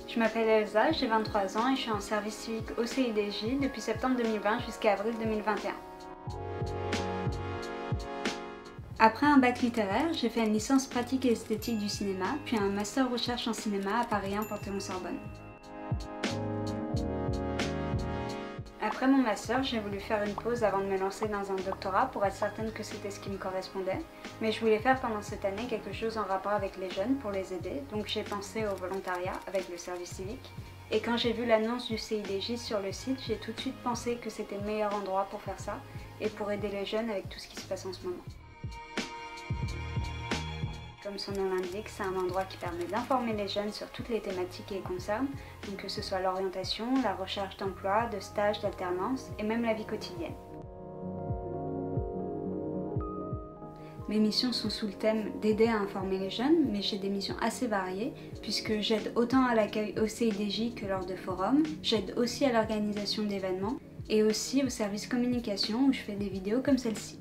Je m'appelle Elsa, j'ai 23 ans et je suis en service civique au CIDJ depuis septembre 2020 jusqu'à avril 2021. Après un bac littéraire, j'ai fait une licence pratique et esthétique du cinéma, puis un master recherche en cinéma à Paris 1 Panthéon-Sorbonne. Après mon master, j'ai voulu faire une pause avant de me lancer dans un doctorat pour être certaine que c'était ce qui me correspondait. Mais je voulais faire pendant cette année quelque chose en rapport avec les jeunes pour les aider, donc j'ai pensé au volontariat avec le service civique. Et quand j'ai vu l'annonce du CIDJ sur le site, j'ai tout de suite pensé que c'était le meilleur endroit pour faire ça et pour aider les jeunes avec tout ce qui se passe en ce moment. Comme son nom l'indique, c'est un endroit qui permet d'informer les jeunes sur toutes les thématiques qui les concernent, donc que ce soit l'orientation, la recherche d'emploi, de stage, d'alternance et même la vie quotidienne. Mes missions sont sous le thème d'aider à informer les jeunes, mais j'ai des missions assez variées puisque j'aide autant à l'accueil au CIDJ que lors de forums, j'aide aussi à l'organisation d'événements et aussi au service communication où je fais des vidéos comme celle-ci.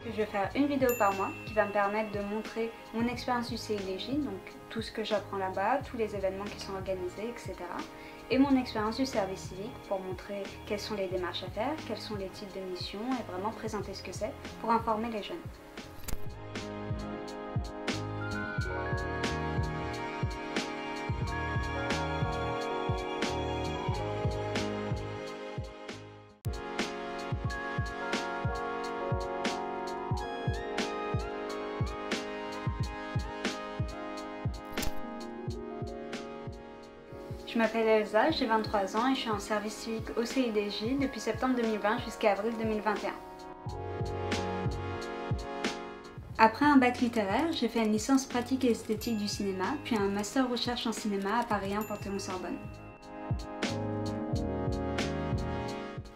Je vais faire une vidéo par mois qui va me permettre de montrer mon expérience du CIDJ, donc tout ce que j'apprends là-bas, tous les événements qui sont organisés, etc. Et mon expérience du service civique pour montrer quelles sont les démarches à faire, quels sont les types de missions et vraiment présenter ce que c'est pour informer les jeunes. Je m'appelle Elsa, j'ai 23 ans et je suis en service civique au CIDJ depuis septembre 2020 jusqu'à avril 2021. Après un bac littéraire, j'ai fait une licence pratique et esthétique du cinéma, puis un master recherche en cinéma à Paris 1 Panthéon-Sorbonne.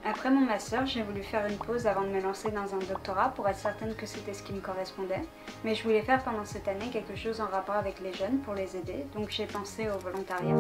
Après mon master, j'ai voulu faire une pause avant de me lancer dans un doctorat pour être certaine que c'était ce qui me correspondait. Mais je voulais faire pendant cette année quelque chose en rapport avec les jeunes pour les aider, donc j'ai pensé au volontariat.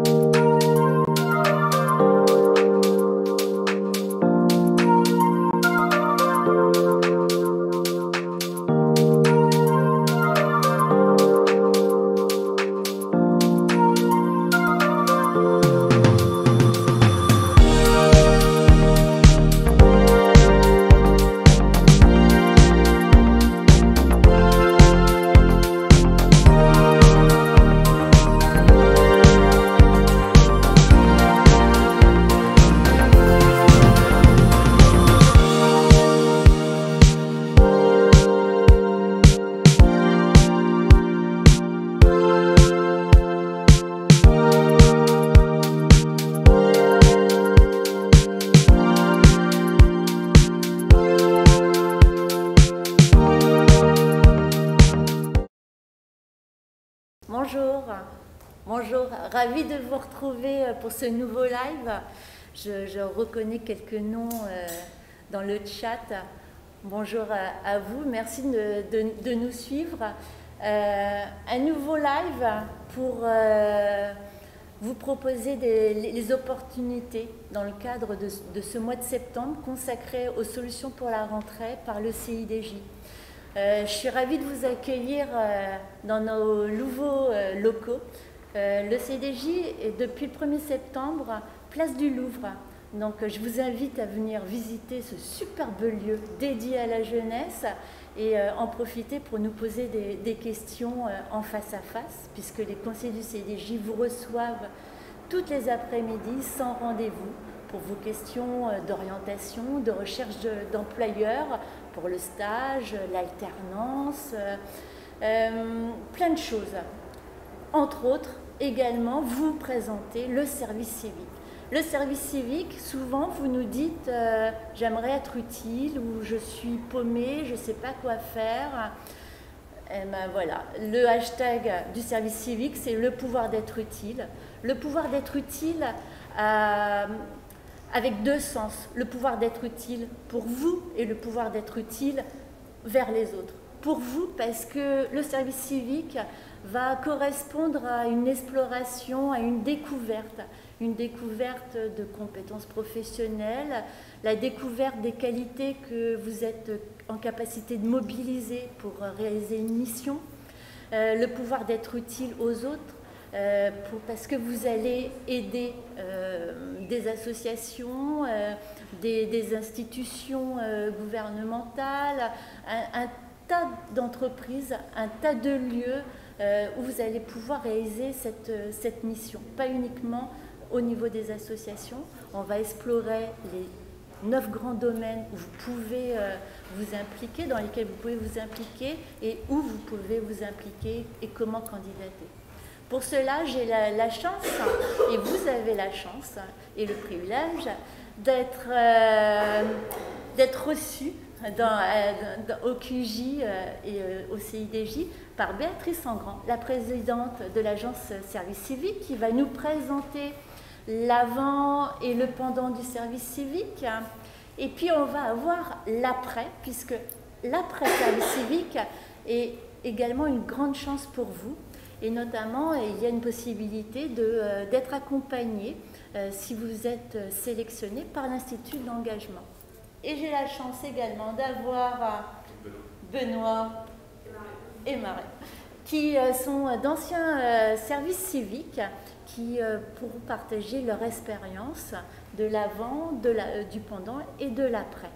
Bonjour, ravie de vous retrouver pour ce nouveau live. Je reconnais quelques noms dans le chat. Bonjour à vous, merci de nous suivre. Un nouveau live pour vous proposer les opportunités dans le cadre de ce mois de septembre consacré aux solutions pour la rentrée par le CIDJ. Je suis ravie de vous accueillir dans nos nouveaux locaux. Le CIDJ est depuis le 1er septembre, place du Louvre. Donc je vous invite à venir visiter ce superbe lieu dédié à la jeunesse et en profiter pour nous poser des questions en face à face, puisque les conseillers du CIDJ vous reçoivent toutes les après-midi sans rendez-vous pour vos questions d'orientation, de recherche d'employeurs, pour le stage, l'alternance, plein de choses. Entre autres, également, vous présentez le service civique. Le service civique, souvent, vous nous dites j'aimerais être utile ou je suis paumé, je ne sais pas quoi faire. Et ben voilà, le hashtag du service civique, c'est le pouvoir d'être utile. Le pouvoir d'être utile avec deux sens. Le pouvoir d'être utile pour vous et le pouvoir d'être utile vers les autres. Pour vous, parce que le service civique va correspondre à une exploration, à une découverte. une découverte de compétences professionnelles, la découverte des qualités que vous êtes en capacité de mobiliser pour réaliser une mission, le pouvoir d'être utile aux autres, parce que vous allez aider des associations, des institutions gouvernementales, un tas d'entreprises, un tas de lieux où vous allez pouvoir réaliser cette mission. Pas uniquement au niveau des associations, on va explorer les 9 grands domaines où vous pouvez vous impliquer, dans lesquels vous pouvez vous impliquer et où vous pouvez vous impliquer et comment candidater. Pour cela, j'ai la chance, et vous avez la chance et le privilège d'être reçu au QJ et au CIDJ par Béatrice Engrand, la présidente de l'agence Service Civique, qui va nous présenter l'avant et le pendant du service civique. Et puis on va avoir l'après, puisque l'après-service civique est également une grande chance pour vous. Et notamment, il y a une possibilité d'être accompagné si vous êtes sélectionné par l'Institut de l'engagement. Et j'ai la chance également d'avoir Benoît et Marie, qui sont d'anciens services civiques, qui pourront partager leur expérience de l'avant, du pendant et de l'après.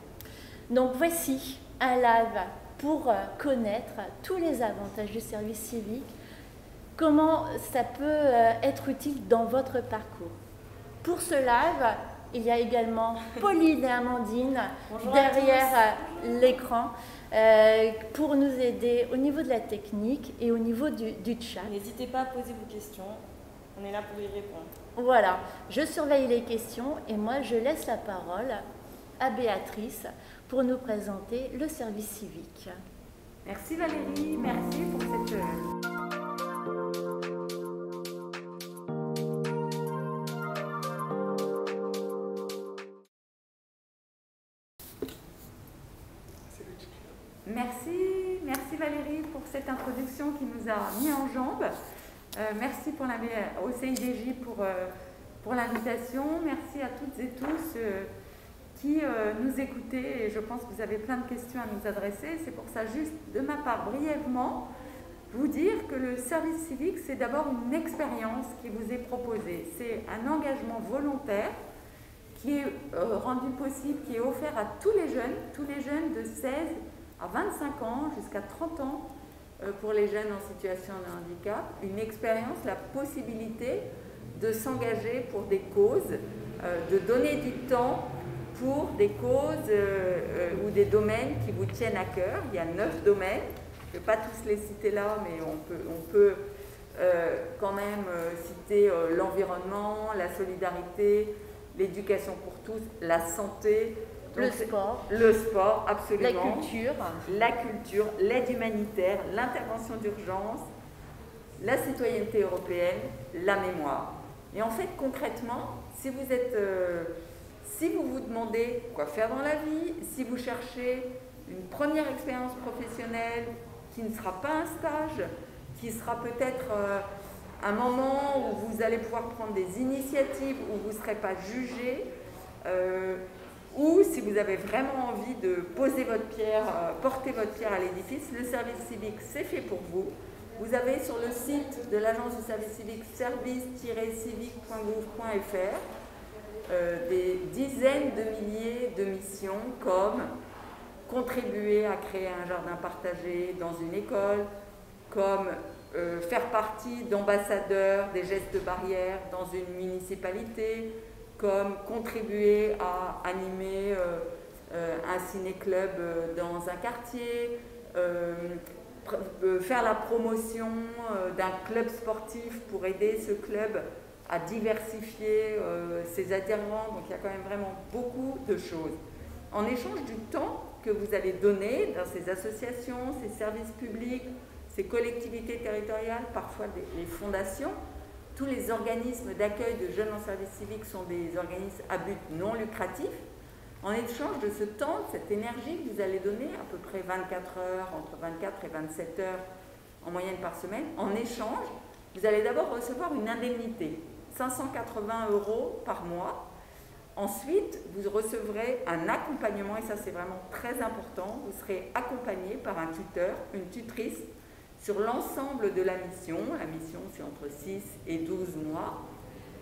Donc voici un live pour connaître tous les avantages du service civique, comment ça peut être utile dans votre parcours. Pour ce live, il y a également Pauline et Amandine derrière l'écran pour nous aider au niveau de la technique et au niveau du chat. N'hésitez pas à poser vos questions, on est là pour y répondre. Voilà, je surveille les questions et moi je laisse la parole à Béatrice pour nous présenter le service civique. Merci Valérie, merci pour cette... Merci Valérie pour cette introduction qui nous a mis en jambes. Merci au CIDJ pour l'invitation. Merci à toutes et tous qui nous écoutez. Et je pense que vous avez plein de questions à nous adresser. C'est pour ça, juste de ma part, brièvement, vous dire que le service civique, c'est d'abord une expérience qui vous est proposée. C'est un engagement volontaire qui est rendu possible, qui est offert à tous les jeunes de 16 à 25 ans, jusqu'à 30 ans, pour les jeunes en situation de handicap, une expérience, la possibilité de s'engager pour des causes, de donner du temps pour des causes ou des domaines qui vous tiennent à cœur. Il y a 9 domaines, je ne vais pas tous les citer là, mais on peut quand même citer l'environnement, la solidarité, l'éducation pour tous, la santé, le sport, absolument. La culture, l'aide humanitaire, l'intervention d'urgence, la citoyenneté européenne, la mémoire. Et en fait, concrètement, si vous vous demandez quoi faire dans la vie, si vous cherchez une première expérience professionnelle qui ne sera pas un stage, qui sera peut-être un moment où vous allez pouvoir prendre des initiatives, où vous ne serez pas jugé, ou si vous avez vraiment envie de poser votre pierre, porter votre pierre à l'édifice, le service civique, c'est fait pour vous. Vous avez sur le site de l'agence du service civique service-civique.gouv.fr des dizaines de milliers de missions comme contribuer à créer un jardin partagé dans une école, comme faire partie d'ambassadeurs des gestes barrières dans une municipalité, comme contribuer à animer un ciné-club dans un quartier, faire la promotion d'un club sportif pour aider ce club à diversifier ses adhérents. Donc il y a quand même vraiment beaucoup de choses. En échange du temps que vous allez donner dans ces associations, ces services publics, ces collectivités territoriales, parfois les fondations, tous les organismes d'accueil de jeunes en service civique sont des organismes à but non lucratif. En échange de ce temps, de cette énergie que vous allez donner, à peu près 24 heures, entre 24 et 27 heures en moyenne par semaine, en échange, vous allez d'abord recevoir une indemnité. 580 € par mois. Ensuite, vous recevrez un accompagnement, et ça c'est vraiment très important, vous serez accompagné par un tuteur, une tutrice, sur l'ensemble de la mission. La mission c'est entre 6 et 12 mois.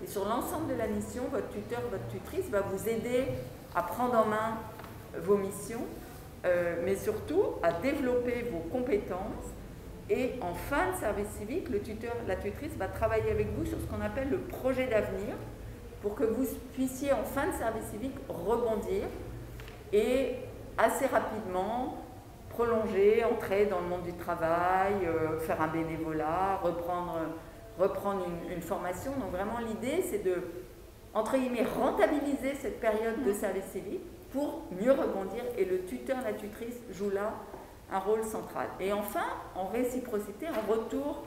Et sur l'ensemble de la mission, votre tuteur, votre tutrice va vous aider à prendre en main vos missions, mais surtout à développer vos compétences. Et en fin de service civique, le tuteur, la tutrice va travailler avec vous sur ce qu'on appelle le projet d'avenir, pour que vous puissiez en fin de service civique rebondir et assez rapidement prolonger, entrer dans le monde du travail, faire un bénévolat, reprendre une formation. Donc vraiment l'idée c'est de, entre guillemets, rentabiliser cette période de service civique pour mieux rebondir, et le tuteur, la tutrice joue là un rôle central. Et enfin, en réciprocité, en retour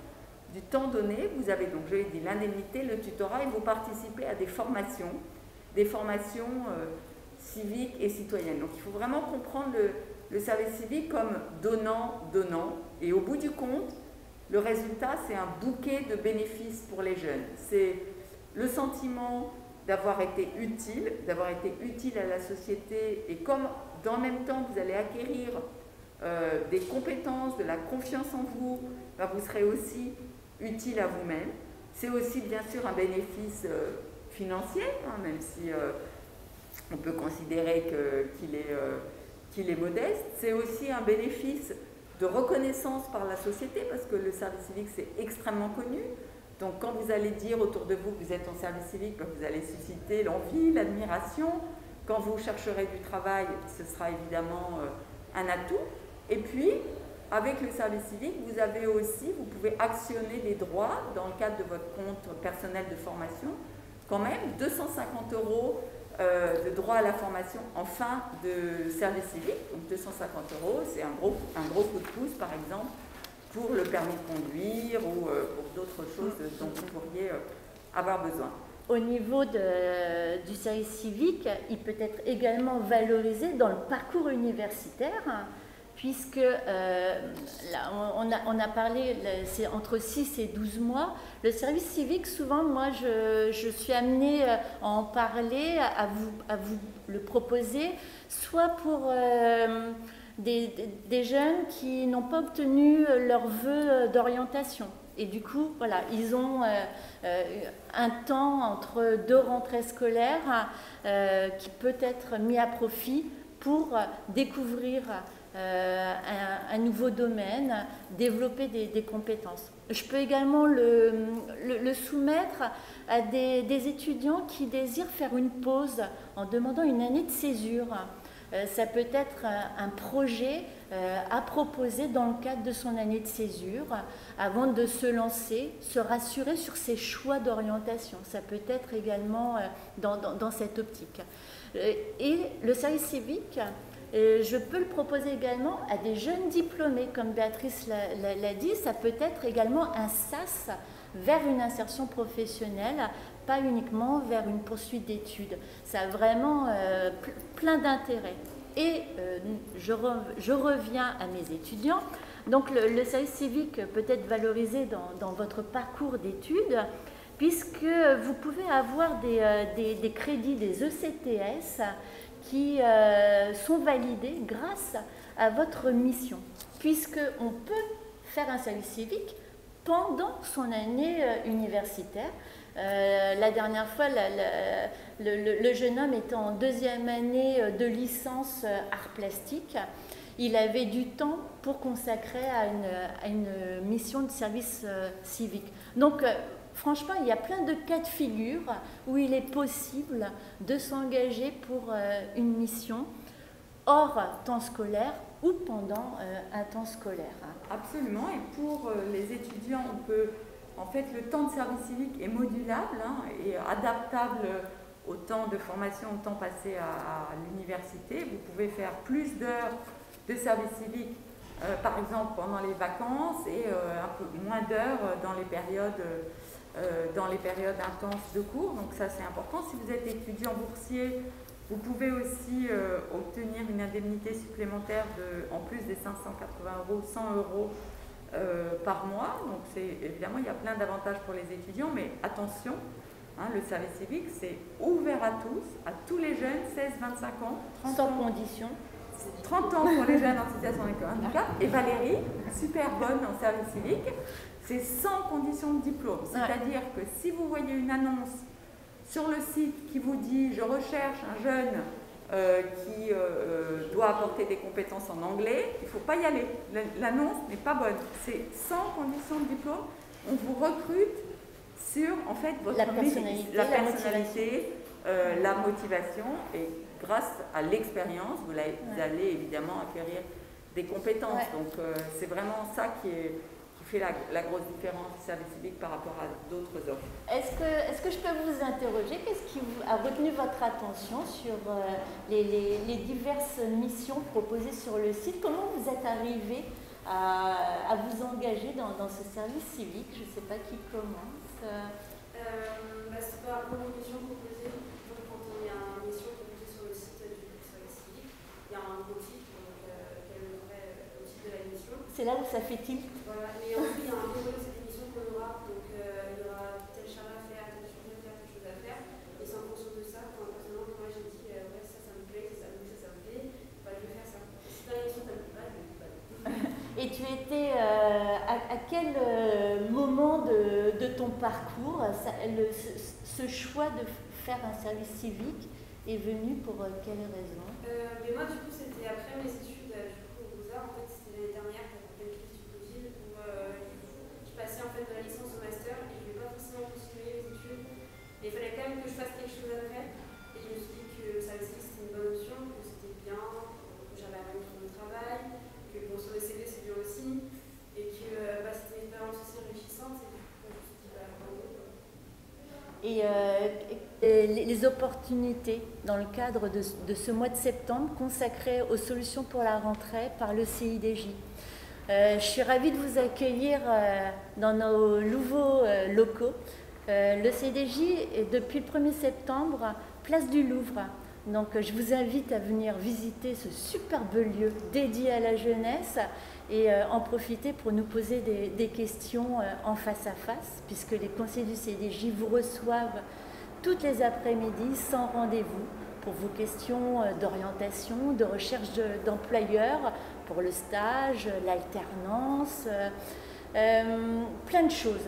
du temps donné, vous avez donc, je l'ai dit, l'indemnité, le tutorat, et vous participez à des formations civiques et citoyennes. Donc il faut vraiment comprendre le service civique comme donnant, et au bout du compte, le résultat, c'est un bouquet de bénéfices pour les jeunes. C'est le sentiment d'avoir été utile à la société, et comme dans le même temps, vous allez acquérir des compétences, de la confiance en vous, ben vous serez aussi utile à vous-même. C'est aussi bien sûr un bénéfice financier, hein, même si on peut considérer qu'il est modeste. C'est aussi un bénéfice de reconnaissance par la société, parce que le service civique c'est extrêmement connu. Donc quand vous allez dire autour de vous que vous êtes en service civique, ben vous allez susciter l'envie, l'admiration. Quand vous chercherez du travail, ce sera évidemment un atout. Et puis, avec le service civique, vous pouvez actionner des droits dans le cadre de votre compte personnel de formation, quand même 250 € de droits à la formation en fin de service civique. Donc 250 €, c'est un gros coup de pouce, par exemple, pour le permis de conduire ou pour d'autres choses dont vous pourriez avoir besoin. Au niveau du service civique, il peut être également valorisé dans le parcours universitaire, puisque là, on a parlé, c'est entre 6 et 12 mois. Le service civique, souvent, moi, je suis amenée à en parler, à vous le proposer, soit pour des jeunes qui n'ont pas obtenu leur vœu d'orientation. Et du coup, voilà, ils ont un temps entre deux rentrées scolaires qui peut être mis à profit pour découvrir un nouveau domaine, développer des compétences. Je peux également le soumettre à des étudiants qui désirent faire une pause en demandant une année de césure. Ça peut être un projet à proposer dans le cadre de son année de césure, avant de se lancer, se rassurer sur ses choix d'orientation. Ça peut être également dans cette optique. Et le service civique, je peux le proposer également à des jeunes diplômés, comme Béatrice l'a dit. Ça peut être également un sas vers une insertion professionnelle, pas uniquement vers une poursuite d'études. Ça a vraiment plein d'intérêts. Et je reviens à mes étudiants. Donc le service civique peut être valorisé dans votre parcours d'études, puisque vous pouvez avoir des crédits, des ECTS, qui sont validés grâce à votre mission, puisqu'on peut faire un service civique pendant son année universitaire. La dernière fois, le jeune homme était en deuxième année de licence art plastique. Il avait du temps pour consacrer à une mission de service civique. Donc, franchement, il y a plein de cas de figure où il est possible de s'engager pour une mission hors temps scolaire ou pendant un temps scolaire. Absolument, et pour les étudiants, on peut, en fait, le temps de service civique est modulable et adaptable au temps de formation, au temps passé à l'université. Vous pouvez faire plus d'heures de service civique, par exemple pendant les vacances, et un peu moins d'heures dans les périodes intenses de cours. Donc ça, c'est important. Si vous êtes étudiant boursier, vous pouvez aussi obtenir une indemnité supplémentaire en plus des 580 €, 100 € par mois. Donc évidemment, il y a plein d'avantages pour les étudiants, mais attention, Hein, le service civique, c'est ouvert à tous, à tous les jeunes, 16-25 ans, 30 Sans ans. condition. 30 ans pour les jeunes en situation de handicap. Et Valérie, super bonne en service civique, c'est sans condition de diplôme. C'est-à-dire que si vous voyez une annonce sur le site qui vous dit « Je recherche un jeune qui doit apporter des compétences en anglais », il ne faut pas y aller. L'annonce n'est pas bonne. C'est sans condition de diplôme. On vous recrute sur en fait votre la personnalité, la motivation, et grâce à l'expérience, vous allez évidemment acquérir des compétences. Donc c'est vraiment ça qui fait la grosse différence du service civique par rapport à d'autres offres. Est-ce que je peux vous interroger? Qu'est-ce qui a retenu votre attention sur les diverses missions proposées sur le site? Comment vous êtes arrivé à vous engager dans ce service civique? Je ne sais pas qui commence. C'est par rapport aux missions proposées. Donc, quand il y a une mission qui est posée sur le site du service civique, il y a un gros titre, quel est le vrai titre de la mission. C'est là où ça fait tilt. Voilà, mais ensuite il y a un déroulé de cette émission qu'on aura, donc il y aura telle charge à faire, telle chose à faire, telle chose à faire, et c'est en fonction de ça, personnellement, moi j'ai dit, ouais, ça me plaît, ça me plaît, bah, je vais faire ça. Si dans l'émission ça me plaît pas, je vais pas. Et tu étais à quel moment de ton parcours ce choix de faire un service civique est venu pour quelle raison? Mais moi du coup c'était après mes études au Beaux-Arts, en fait c'était l'année dernière pour une crise du Covid où je passais en fait de la licence au master et je ne voulais pas forcément continuer les études, mais il fallait quand même que je fasse quelque chose après, et je me suis dit que le service civique c'était une bonne option, que c'était bien, que j'avais un bon de travail, que bon, sur les CV c'est bien aussi, et que c'était une expérience aussi enrichissante, et du coup je me suis dit Et les opportunités dans le cadre de ce mois de septembre consacré aux solutions pour la rentrée par le CIDJ. Je suis ravie de vous accueillir dans nos nouveaux locaux. Le CIDJ est depuis le 1er septembre, place du Louvre. Donc je vous invite à venir visiter ce superbe lieu dédié à la jeunesse et en profiter pour nous poser des questions en face à face, puisque les conseillers du CIDJ vous reçoivent toutes les après-midi sans rendez-vous pour vos questions d'orientation, de recherche d'employeurs, pour le stage, l'alternance, plein de choses.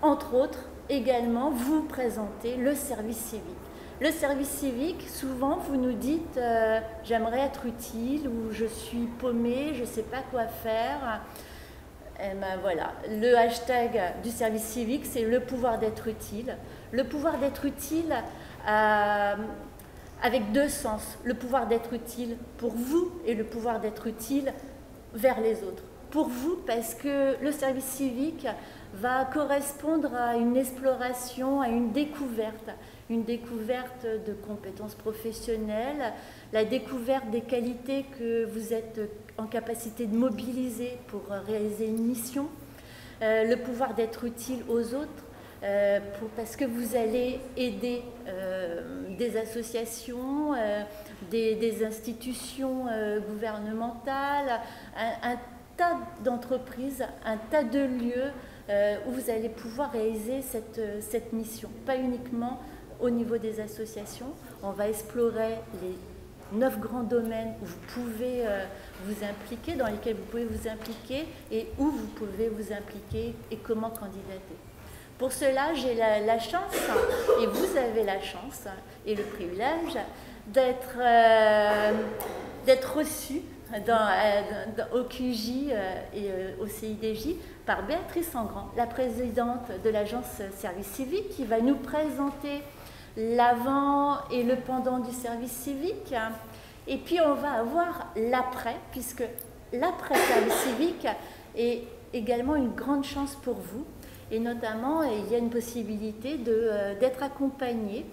Entre autres, également, vous présentez le service civique. Le service civique, souvent, vous nous dites j'aimerais être utile ou je suis paumé, je ne sais pas quoi faire. Et ben voilà, le hashtag du service civique, c'est le pouvoir d'être utile. Le pouvoir d'être utile avec deux sens. Le pouvoir d'être utile pour vous et le pouvoir d'être utile vers les autres. Pour vous, parce que le service civique va correspondre à une exploration, à une découverte de compétences professionnelles, la découverte des qualités que vous êtes en capacité de mobiliser pour réaliser une mission, le pouvoir d'être utile aux autres, parce que vous allez aider des associations, des institutions gouvernementales, un tas d'entreprises, un tas de lieux où vous allez pouvoir réaliser cette mission, pas uniquement au niveau des associations. On va explorer les 9 grands domaines où vous pouvez vous impliquer, dans lesquels vous pouvez vous impliquer et où vous pouvez vous impliquer et comment candidater. Pour cela, j'ai la chance, et vous avez la chance et le privilège d'être reçu au QJ et au CIDJ par Béatrice Engrand, la présidente de l'agence Service Civique, qui va nous présenter l'avant et le pendant du service civique. Et puis on va avoir l'après, puisque l'après-service civique est également une grande chance pour vous. Et notamment, il y a une possibilité d'être accompagné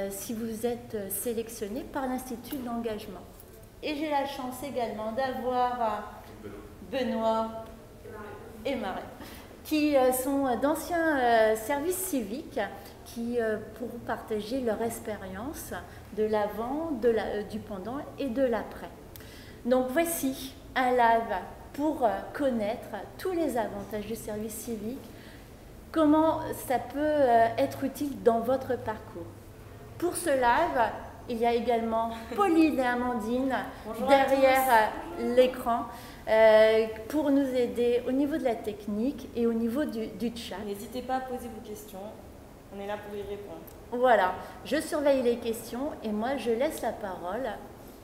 si vous êtes sélectionné par l'Institut d'engagement. Et j'ai la chance également d'avoir Benoît et Marie, qui sont d'anciens services civiques, qui pourront partager leur expérience de l'avant, du pendant et de l'après. Donc voici un live pour connaître tous les avantages du service civique, comment ça peut être utile dans votre parcours. Pour ce live, il y a également Pauline et Amandine derrière l'écran pour nous aider au niveau de la technique et au niveau du chat. N'hésitez pas à poser vos questions, on est là pour y répondre. Voilà, je surveille les questions et moi je laisse la parole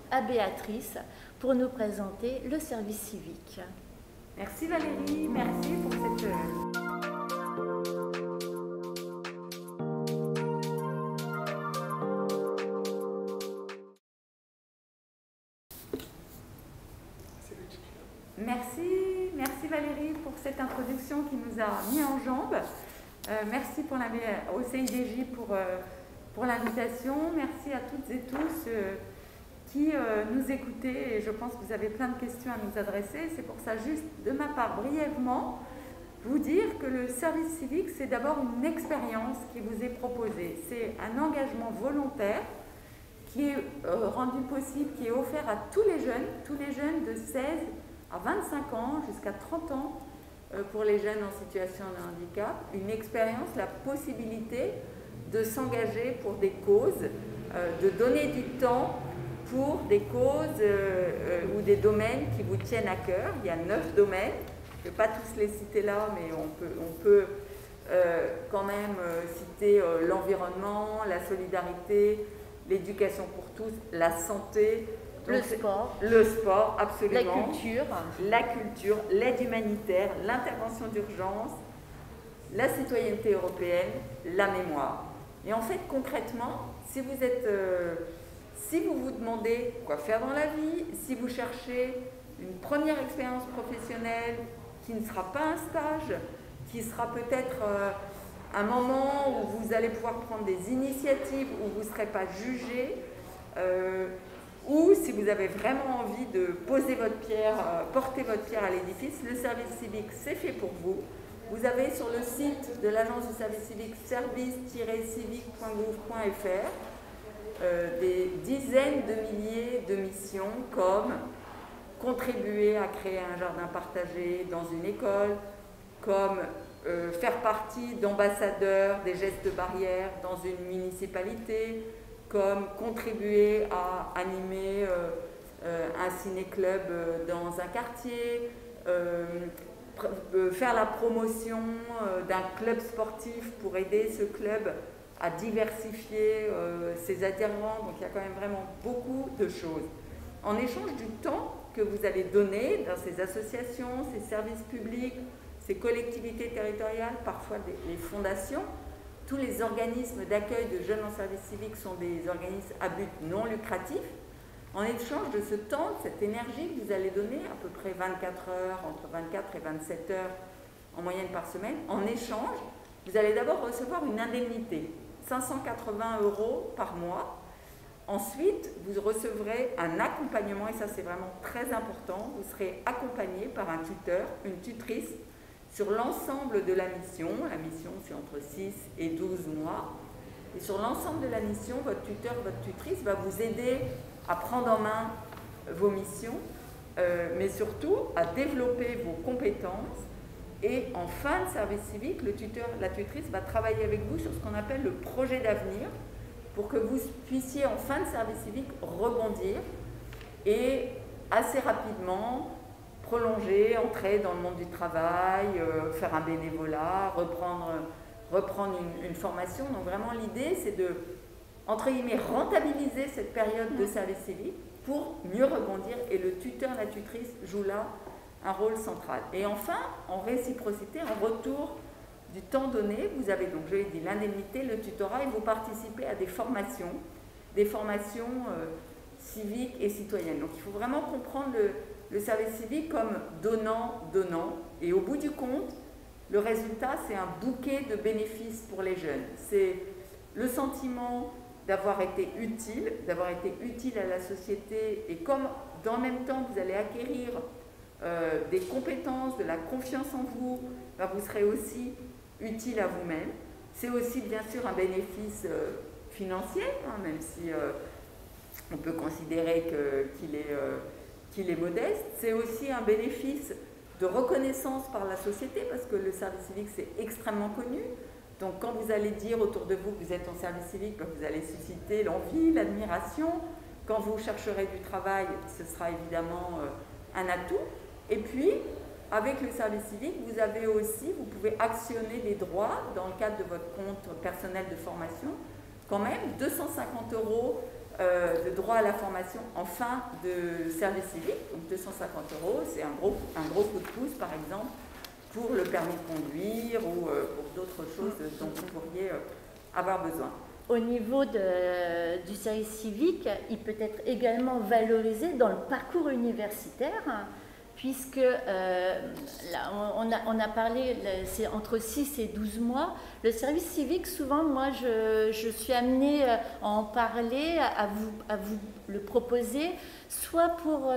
à Béatrice pour nous présenter le service civique. Merci Valérie, merci pour cette... Merci Valérie pour cette introduction qui nous a mis en jambes. Merci au CIDJ pour l'invitation. Merci à toutes et tous qui nous écoutez. Et je pense que vous avez plein de questions à nous adresser. C'est pour ça, juste de ma part, brièvement, vous dire que le service civique, c'est d'abord une expérience qui vous est proposée. C'est un engagement volontaire qui est rendu possible, qui est offert à tous les jeunes de 16 à 25 ans, jusqu'à 30 ans, pour les jeunes en situation de handicap, une expérience, la possibilité de s'engager pour des causes, de donner du temps pour des causes ou des domaines qui vous tiennent à cœur. Il y a 9 domaines, je ne vais pas tous les citer là, mais on peut quand même citer l'environnement, la solidarité, l'éducation pour tous, la santé, le sport, absolument, la culture, l'aide humanitaire, l'intervention d'urgence, la citoyenneté européenne, la mémoire. Et en fait, concrètement, si vous vous demandez quoi faire dans la vie, si vous cherchez une première expérience professionnelle qui ne sera pas un stage, qui sera peut-être un moment où vous allez pouvoir prendre des initiatives, où vous ne serez pas jugé, ou si vous avez vraiment envie de poser votre pierre, porter votre pierre à l'édifice, le service civique, c'est fait pour vous. Vous avez sur le site de l'agence du service civique service-civique.gouv.fr des dizaines de milliers de missions comme contribuer à créer un jardin partagé dans une école, comme faire partie d'ambassadeurs des gestes barrières dans une municipalité, comme contribuer à animer un ciné-club dans un quartier, faire la promotion d'un club sportif pour aider ce club à diversifier ses adhérents. Donc il y a quand même vraiment beaucoup de choses. En échange du temps que vous allez donner dans ces associations, ces services publics, ces collectivités territoriales, parfois les fondations, tous les organismes d'accueil de jeunes en service civique sont des organismes à but non lucratif. En échange de ce temps, de cette énergie que vous allez donner, à peu près 24 heures, entre 24 et 27 heures en moyenne par semaine, en échange, vous allez d'abord recevoir une indemnité, 580 € par mois. Ensuite, vous recevrez un accompagnement, et ça c'est vraiment très important, vous serez accompagné par un tuteur, une tutrice, sur l'ensemble de la mission. La mission, c'est entre 6 et 12 mois. Et sur l'ensemble de la mission, votre tuteur, votre tutrice va vous aider à prendre en main vos missions, mais surtout à développer vos compétences. Et en fin de service civique, le tuteur, la tutrice va travailler avec vous sur ce qu'on appelle le projet d'avenir pour que vous puissiez en fin de service civique rebondir et assez rapidement prolonger, entrer dans le monde du travail, faire un bénévolat, reprendre une formation. Donc vraiment l'idée c'est de, entre guillemets, rentabiliser cette période de service civique pour mieux rebondir, et le tuteur, la tutrice joue là un rôle central. Et enfin, en réciprocité, en retour du temps donné, vous avez donc, je l'ai dit, l'indemnité, le tutorat, et vous participez à des formations civiques et citoyennes. Donc il faut vraiment comprendre le service civique comme donnant, et au bout du compte, le résultat, c'est un bouquet de bénéfices pour les jeunes. C'est le sentiment d'avoir été utile à la société, et comme dans le même temps, vous allez acquérir des compétences, de la confiance en vous, ben vous serez aussi utile à vous-même. C'est aussi bien sûr un bénéfice financier, hein, même si on peut considérer qu'il est modeste. C'est aussi un bénéfice de reconnaissance par la société, parce que le service civique, c'est extrêmement connu. Donc quand vous allez dire autour de vous que vous êtes en service civique, vous allez susciter l'envie, l'admiration. Quand vous chercherez du travail, ce sera évidemment un atout. Et puis, avec le service civique, vous pouvez actionner les droits dans le cadre de votre compte personnel de formation. Quand même, 250 € de droit à la formation en fin de service civique. Donc 250 €, c'est un gros coup de pouce, par exemple, pour le permis de conduire ou pour d'autres choses dont vous pourriez avoir besoin. Au niveau du service civique, il peut être également valorisé dans le parcours universitaire, puisque là, on a parlé, c'est entre 6 et 12 mois. Le service civique, souvent, moi, je suis amenée à en parler, à vous le proposer, soit pour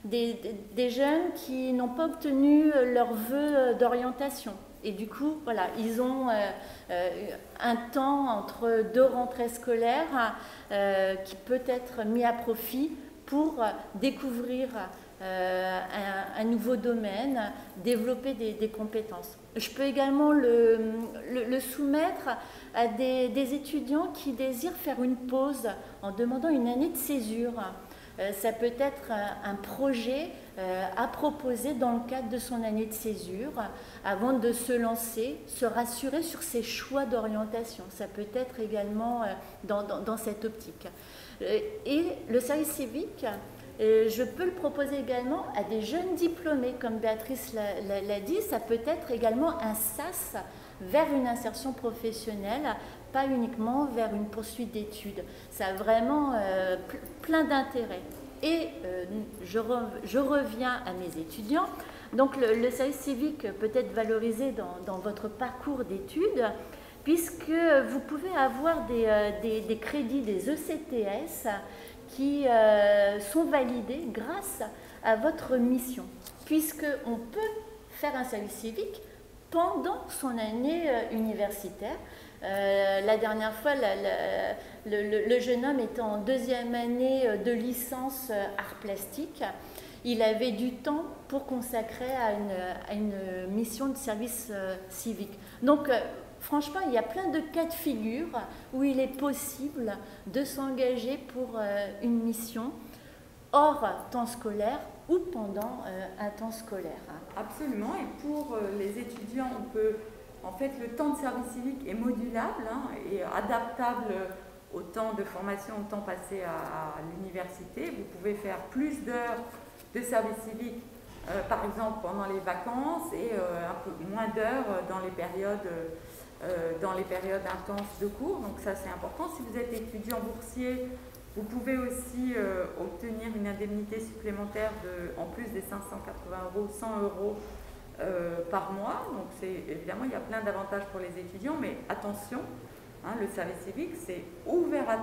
des jeunes qui n'ont pas obtenu leur vœu d'orientation. Et du coup, voilà, ils ont un temps entre 2 rentrées scolaires qui peut être mis à profit pour découvrir un nouveau domaine, développer des compétences. Je peux également le soumettre à des étudiants qui désirent faire une pause en demandant une année de césure. Ça peut être un projet à proposer dans le cadre de son année de césure, avant de se lancer, se rassurer sur ses choix d'orientation. Ça peut être également dans cette optique. Et le service civique, je peux le proposer également à des jeunes diplômés, comme Béatrice l'a dit. Ça peut être également un sas vers une insertion professionnelle, pas uniquement vers une poursuite d'études. Ça a vraiment plein d'intérêts. Et je reviens à mes étudiants. Donc le service civique peut être valorisé dans votre parcours d'études, puisque vous pouvez avoir des crédits, des ECTS, qui sont validés grâce à votre mission, puisqu'on peut faire un service civique pendant son année universitaire. La dernière fois, le jeune homme était en 2e année de licence art plastique. Il avait du temps pour consacrer à une mission de service civique. Donc, franchement, il y a plein de cas de figure où il est possible de s'engager pour une mission hors temps scolaire ou pendant un temps scolaire. Absolument. Et pour les étudiants, en fait, le temps de service civique est modulable et adaptable au temps de formation, au temps passé à l'université. Vous pouvez faire plus d'heures de service civique, par exemple, pendant les vacances et un peu moins d'heures dans les périodes intenses de cours. Donc ça, c'est important. Si vous êtes étudiant boursier, vous pouvez aussi obtenir une indemnité supplémentaire en plus des 580 €, 100 € par mois. Donc évidemment, il y a plein d'avantages pour les étudiants, mais attention, le service civique, c'est ouvert à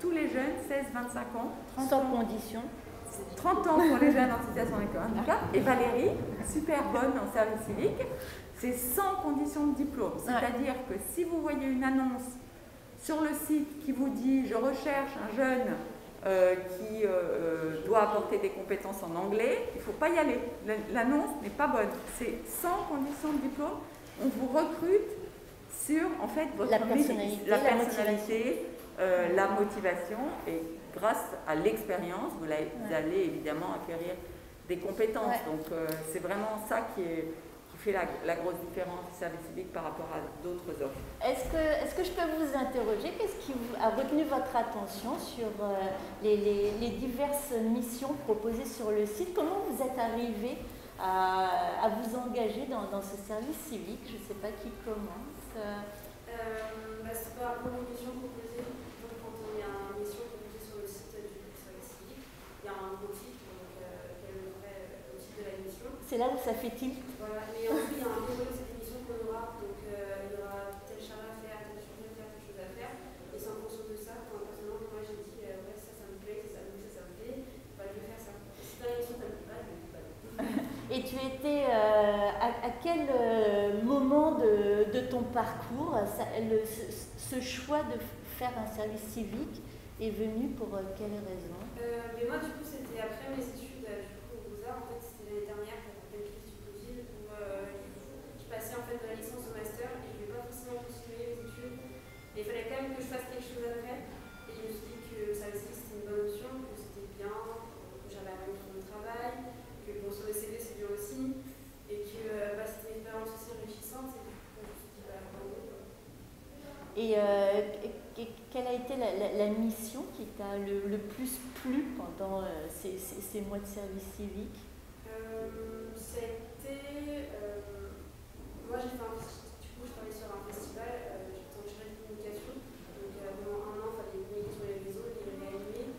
tous les jeunes, 16-25 ans, 30 sans ans, condition. 30 ans pour les jeunes en situation de handicap. Et Valérie, super bonne en service civique, c'est sans condition de diplôme. C'est-à-dire que si vous voyez une annonce sur le site qui vous dit « Je recherche un jeune qui doit apporter des compétences en anglais », il ne faut pas y aller. L'annonce n'est pas bonne. C'est sans condition de diplôme. On vous recrute sur en fait votre personnalité, la motivation, et grâce à l'expérience, vous allez évidemment acquérir des compétences. Donc c'est vraiment ça qui fait la grosse différence du service civique par rapport à d'autres offres. Est-ce que je peux vous interroger? Qu'est-ce qui a retenu votre attention sur les diverses missions proposées sur le site? Comment vous êtes arrivé à vous engager dans ce service civique? Je ne sais pas qui commence. C'est par rapport aux missions proposées. Donc, quand il y a une mission proposée sur le site du service civique, il y a un gros titre, donc quel est le vrai titre de la mission. C'est là où ça fait tilt. Voilà, mais ensuite il y a un déroulé de cette émission qu'on aura, donc il y aura tel charme à faire, tel sujet à faire, telle chose à faire, et c'est en fonction de ça, personnellement, moi j'ai dit ouais, ça me plaît, ça me plaît, bah, je vais faire ça. Si dans l'émission ça me plaît pas, je vais pas. Et tu étais à quel moment de ton parcours ce choix de faire un service civique est venu? Pour quelle raison? Mais moi du coup c'était après mes études au Beaux-Arts, en fait c'était l'année dernière, en fait de la licence au master et je ne voulais pas forcément continuer les études. Mais il fallait quand même que je fasse quelque chose après. Et je me suis dit que ça aussi c'était une bonne option, que c'était bien, que j'avais appris sur mon travail, que bon, sur le CV c'est bien aussi, et que c'était une expérience aussi enrichissante. Et du coup, je me suis dit, bah, bravo. Et quelle a été la mission qui t'a le plus plu pendant ces mois de service civique? C'était. Moi, j'ai fait du coup, je travaillais sur un festival, j'étais en chargée de communication. Donc, pendant un an, il fallait communiquer sur les réseaux, les réanimer.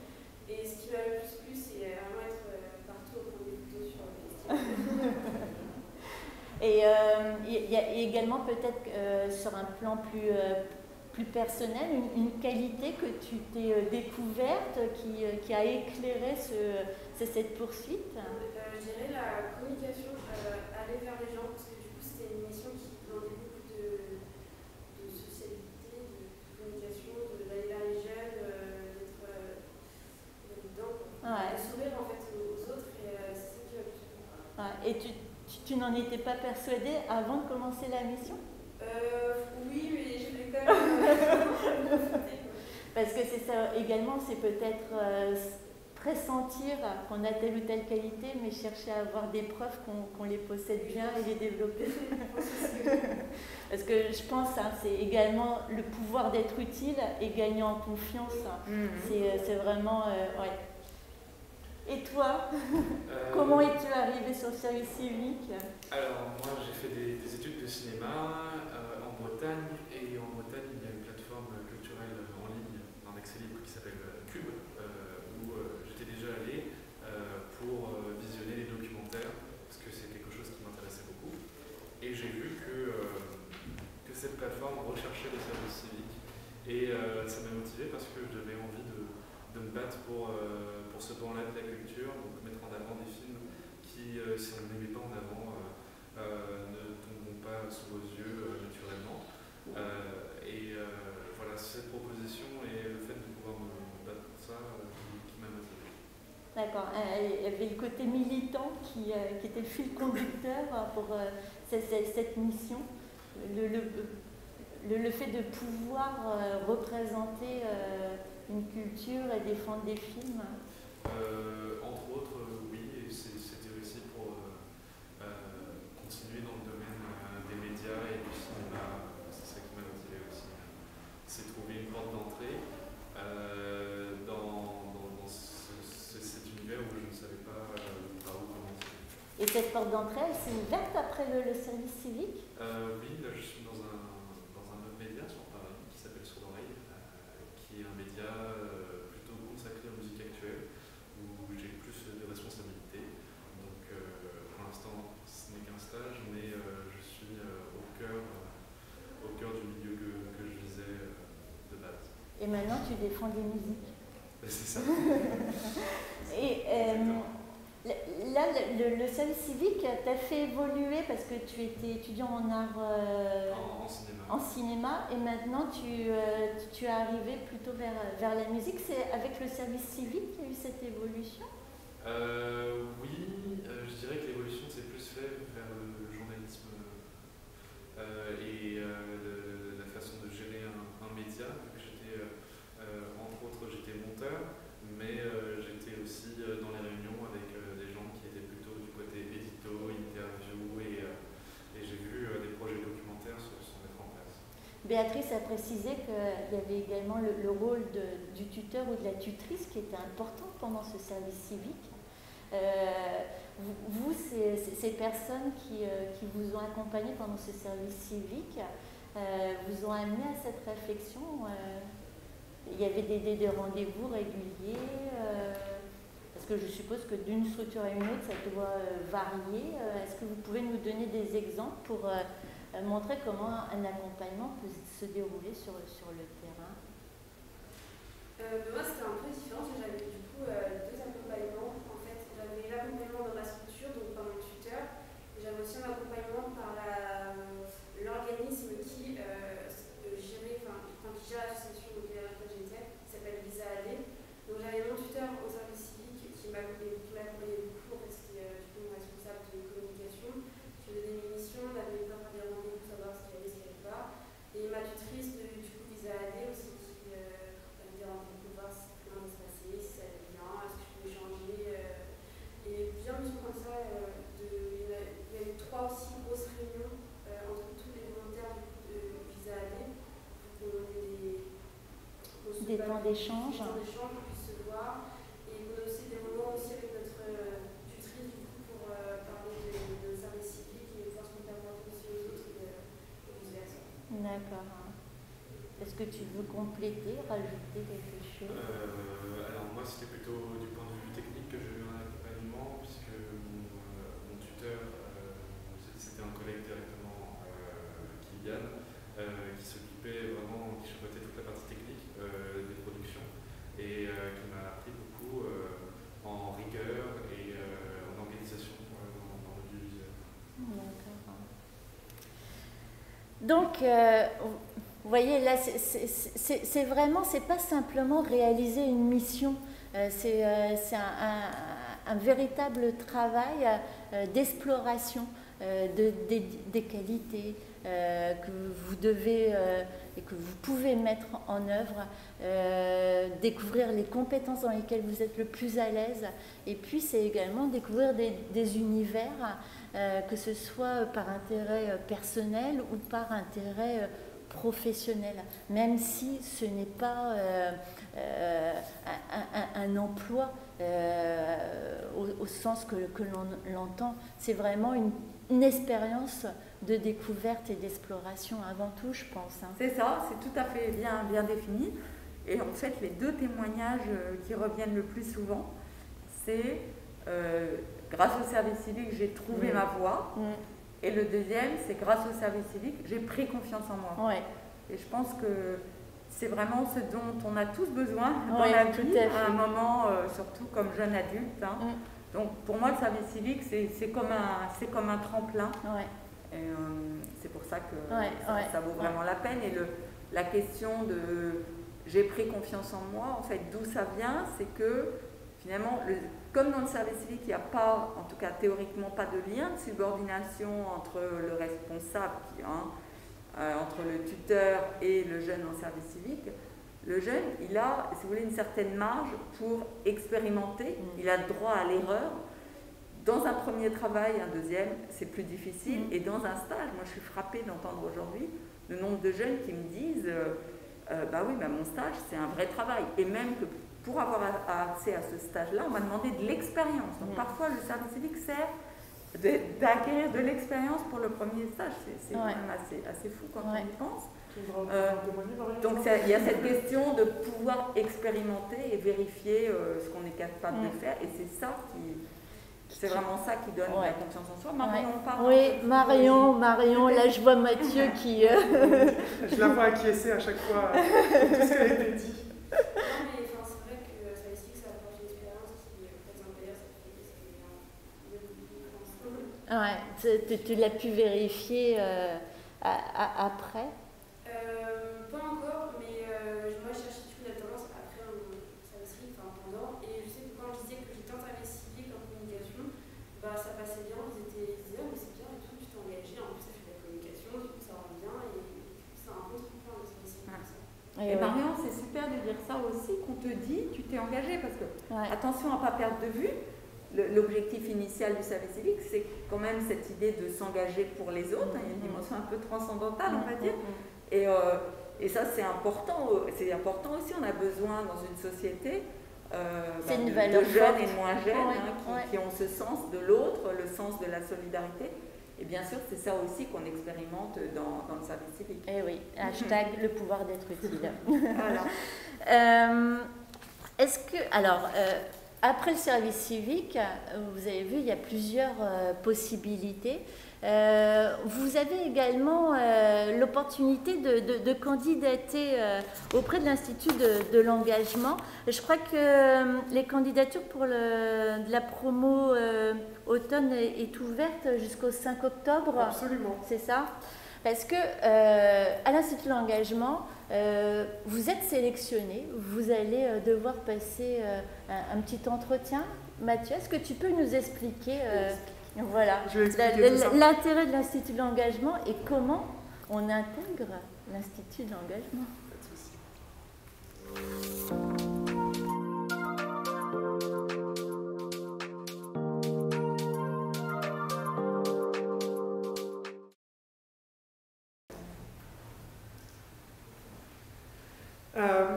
Et ce qui m'a le plus plu, c'est vraiment être partout au prendre des photos sur le festival. Et il y a également peut-être sur un plan plus personnel, une qualité que tu t'es découverte qui a éclairé cette poursuite? Je dirais la communication, aller vers les gens, parce que du coup c'était une mission qui demandait beaucoup de sociabilité, de communication, d'aller vers les jeunes, d'être dedans, de sourire en fait aux autres, et c'est ça qui m'a plu. Et tu n'en étais pas persuadée avant de commencer la mission? Oui, mais je voulais quand même Parce que c'est ça également, c'est peut-être pressentir qu'on a telle ou telle qualité, mais chercher à avoir des preuves qu'on les possède bien et les développer. Parce que je pense c'est également le pouvoir d'être utile et gagner en confiance. C'est vraiment... ouais. Et toi, comment es-tu arrivé sur le service civique? Alors moi j'ai fait des études de cinéma en Bretagne, et en Bretagne il y a une plateforme culturelle en ligne en accès libre qui s'appelle Cube, où j'étais déjà allé pour visionner les documentaires, parce que c'est quelque chose qui m'intéressait beaucoup. Et j'ai vu que cette plateforme recherchait des services civiques, et ça m'a motivé parce que j'avais envie de me battre pour ce pan-là de la culture, donc mettre en avant des films qui, si on ne les met pas en avant, ne tomberont pas sous vos yeux naturellement. Voilà, cette proposition et le fait de pouvoir me battre pour ça qui m'a motivé. D'accord, il y avait le côté militant qui était le fil conducteur pour cette mission. Le fait de pouvoir représenter une culture et défendre des films. Entre autres, oui, et c'était aussi pour continuer dans le domaine des médias et du cinéma. C'est ça qui m'a motivé aussi. C'est trouver une porte d'entrée dans cet univers où je ne savais pas par où commencer. Et cette porte d'entrée, elle s'est ouverte après le service civique? Oui, là je suis dans un autre média sur Paris qui s'appelle Sur l'oreille, qui est un média plutôt consacré aux musiques actuelles, où j'ai plus de responsabilités. Donc pour l'instant ce n'est qu'un stage, mais je suis au cœur du milieu que je visais de base. Et maintenant tu défends des musiques. C'est ça. Et là, le service civique t'a fait évoluer parce que tu étais étudiant en art en cinéma, et maintenant tu es arrivé plutôt vers la musique. C'est avec le service civique qu'il y a eu cette évolution? Oui, je dirais que l'évolution s'est plus faite vers le journalisme et la façon de gérer un média, vu que j'étais, entre autres, j'étais monteur, mais j'étais aussi dans les réunions avec des gens qui étaient plutôt du côté édito, interview, et j'ai vu des projets documentaires se mettre en place. Béatrice a précisé qu'il y avait également le rôle du tuteur ou de la tutrice qui était important pendant ce service civique. Vous, ces personnes qui vous ont accompagné pendant ce service civique, vous ont amené à cette réflexion? Il y avait des rendez-vous réguliers, parce que je suppose que d'une structure à une autre, ça doit varier. Est-ce que vous pouvez nous donner des exemples pour montrer comment un accompagnement peut se dérouler sur le terrain? Moi, c'était un peu différent, parce que j'avais du coup deux accompagnements. En fait, j'avais l'accompagnement dans ma structure, donc par mon tuteur, et j'avais aussi un accompagnement par l'organisme qui gère l'association auquel j'étais, qui s'appelle Visa AD. Donc j'avais mon tuteur au service civique qui m'accompagnait beaucoup. En fait, c'était du coup mon responsable de communication. Je faisais des missions, on avait préparé des rendez-vous des temps d'échange. Des temps d'échange, qu'on puisse se voir. Et qu'on a aussi des moments aussi avec notre tutrice du coup pour parler de service civique et pouvoir se complémenter aussi aux autres et vice-versa. D'accord. Est-ce que tu veux compléter, rajouter quelque chose? Alors moi c'était plutôt du point de vue technique que j'ai eu un accompagnement puisque mon tuteur, c'était un collègue directement, Kylian, qui s'occupait vraiment, qui chapeautait toute la partie technique des productions et qui m'a appris beaucoup en rigueur et en organisation dans l'audiovisuel. D'accord. Donc, vous voyez, là, c'est vraiment, c'est pas simplement réaliser une mission, c'est un véritable travail d'exploration des qualités que vous devez et que vous pouvez mettre en œuvre, découvrir les compétences dans lesquelles vous êtes le plus à l'aise, et puis c'est également découvrir des univers, que ce soit par intérêt personnel ou par intérêt professionnel, même si ce n'est pas un emploi au sens que l'on l'entend. C'est vraiment une expérience de découverte et d'exploration avant tout, je pense. Hein. C'est ça, c'est tout à fait bien défini. Et en fait, les deux témoignages qui reviennent le plus souvent, c'est grâce au service civique, j'ai trouvé ma voie. Et le deuxième, c'est grâce au service civique, j'ai pris confiance en moi. Ouais. Et je pense que c'est vraiment ce dont on a tous besoin dans ouais, la vie, à un moment, surtout comme jeune adulte. Hein. Donc pour moi, le service civique, c'est comme un tremplin. Ouais. Et c'est pour ça que ça vaut ouais. vraiment la peine. Et la question de j'ai pris confiance en moi, en fait, d'où ça vient, c'est que finalement, comme dans le service civique, il n'y a pas, en tout cas théoriquement, pas de lien de subordination entre le responsable, entre le tuteur et le jeune en service civique. Le jeune, il a, si vous voulez, une certaine marge pour expérimenter, il a le droit à l'erreur. Dans un premier travail, un deuxième, c'est plus difficile. Et dans un stage, moi je suis frappée d'entendre aujourd'hui le nombre de jeunes qui me disent bah oui, mon stage c'est un vrai travail. Et même que pour avoir accès à ce stage-là, on m'a demandé de l'expérience. Donc parfois le service civique sert d'acquérir de l'expérience pour le premier stage. C'est quand même assez fou quand on y pense. Donc il y a cette question de pouvoir expérimenter et vérifier ce qu'on est capable de faire. Et c'est ça c'est vraiment ça qui donne la confiance en soi. Marion, parle. Oui, Marion, là je vois Mathieu qui... Je la vois acquiescer à chaque fois tout ce qui a été dit. Non, mais c'est vrai que ça aussi que ça apporte une expérience qui, peut-être d'ailleurs, ça fait Ouais, tu l'as pu vérifier après? Pas encore, mais moi je cherche une alternance après un service civique, pendant, et je sais que quand je disais que j'étais en service civique en communication, ça passait bien, ils disaient mais c'est bien et tout, tu t'es engagé, en plus ça fait de la communication, du coup ça rend bien, et c'est un bon truc pour le service civique. Et Marion, c'est super de dire ça aussi, qu'on te dit, tu t'es engagé, parce que, attention à ne pas perdre de vue, l'objectif initial du service civique, c'est quand même cette idée de s'engager pour les autres, il y a une dimension un peu transcendantale, on va dire, et ça c'est important aussi, on a besoin dans une société de jeunes et de moins jeunes qui ont ce sens de l'autre, le sens de la solidarité. Et bien sûr, c'est ça aussi qu'on expérimente dans le service civique. Eh oui, hashtag le pouvoir d'être utile. Voilà. Est-ce que, alors, après le service civique, vous avez vu, il y a plusieurs possibilités. Vous avez également l'opportunité de candidater auprès de l'Institut de l'engagement. Je crois que les candidatures pour de la promo automne est ouverte jusqu'au 5 octobre. Absolument. C'est ça? Parce que à l'Institut de l'engagement, vous êtes sélectionné, vous allez devoir passer un petit entretien. Mathieu, est-ce que tu peux nous expliquer voilà, l'intérêt de l'Institut de l'engagement et comment on intègre l'Institut de l'engagement?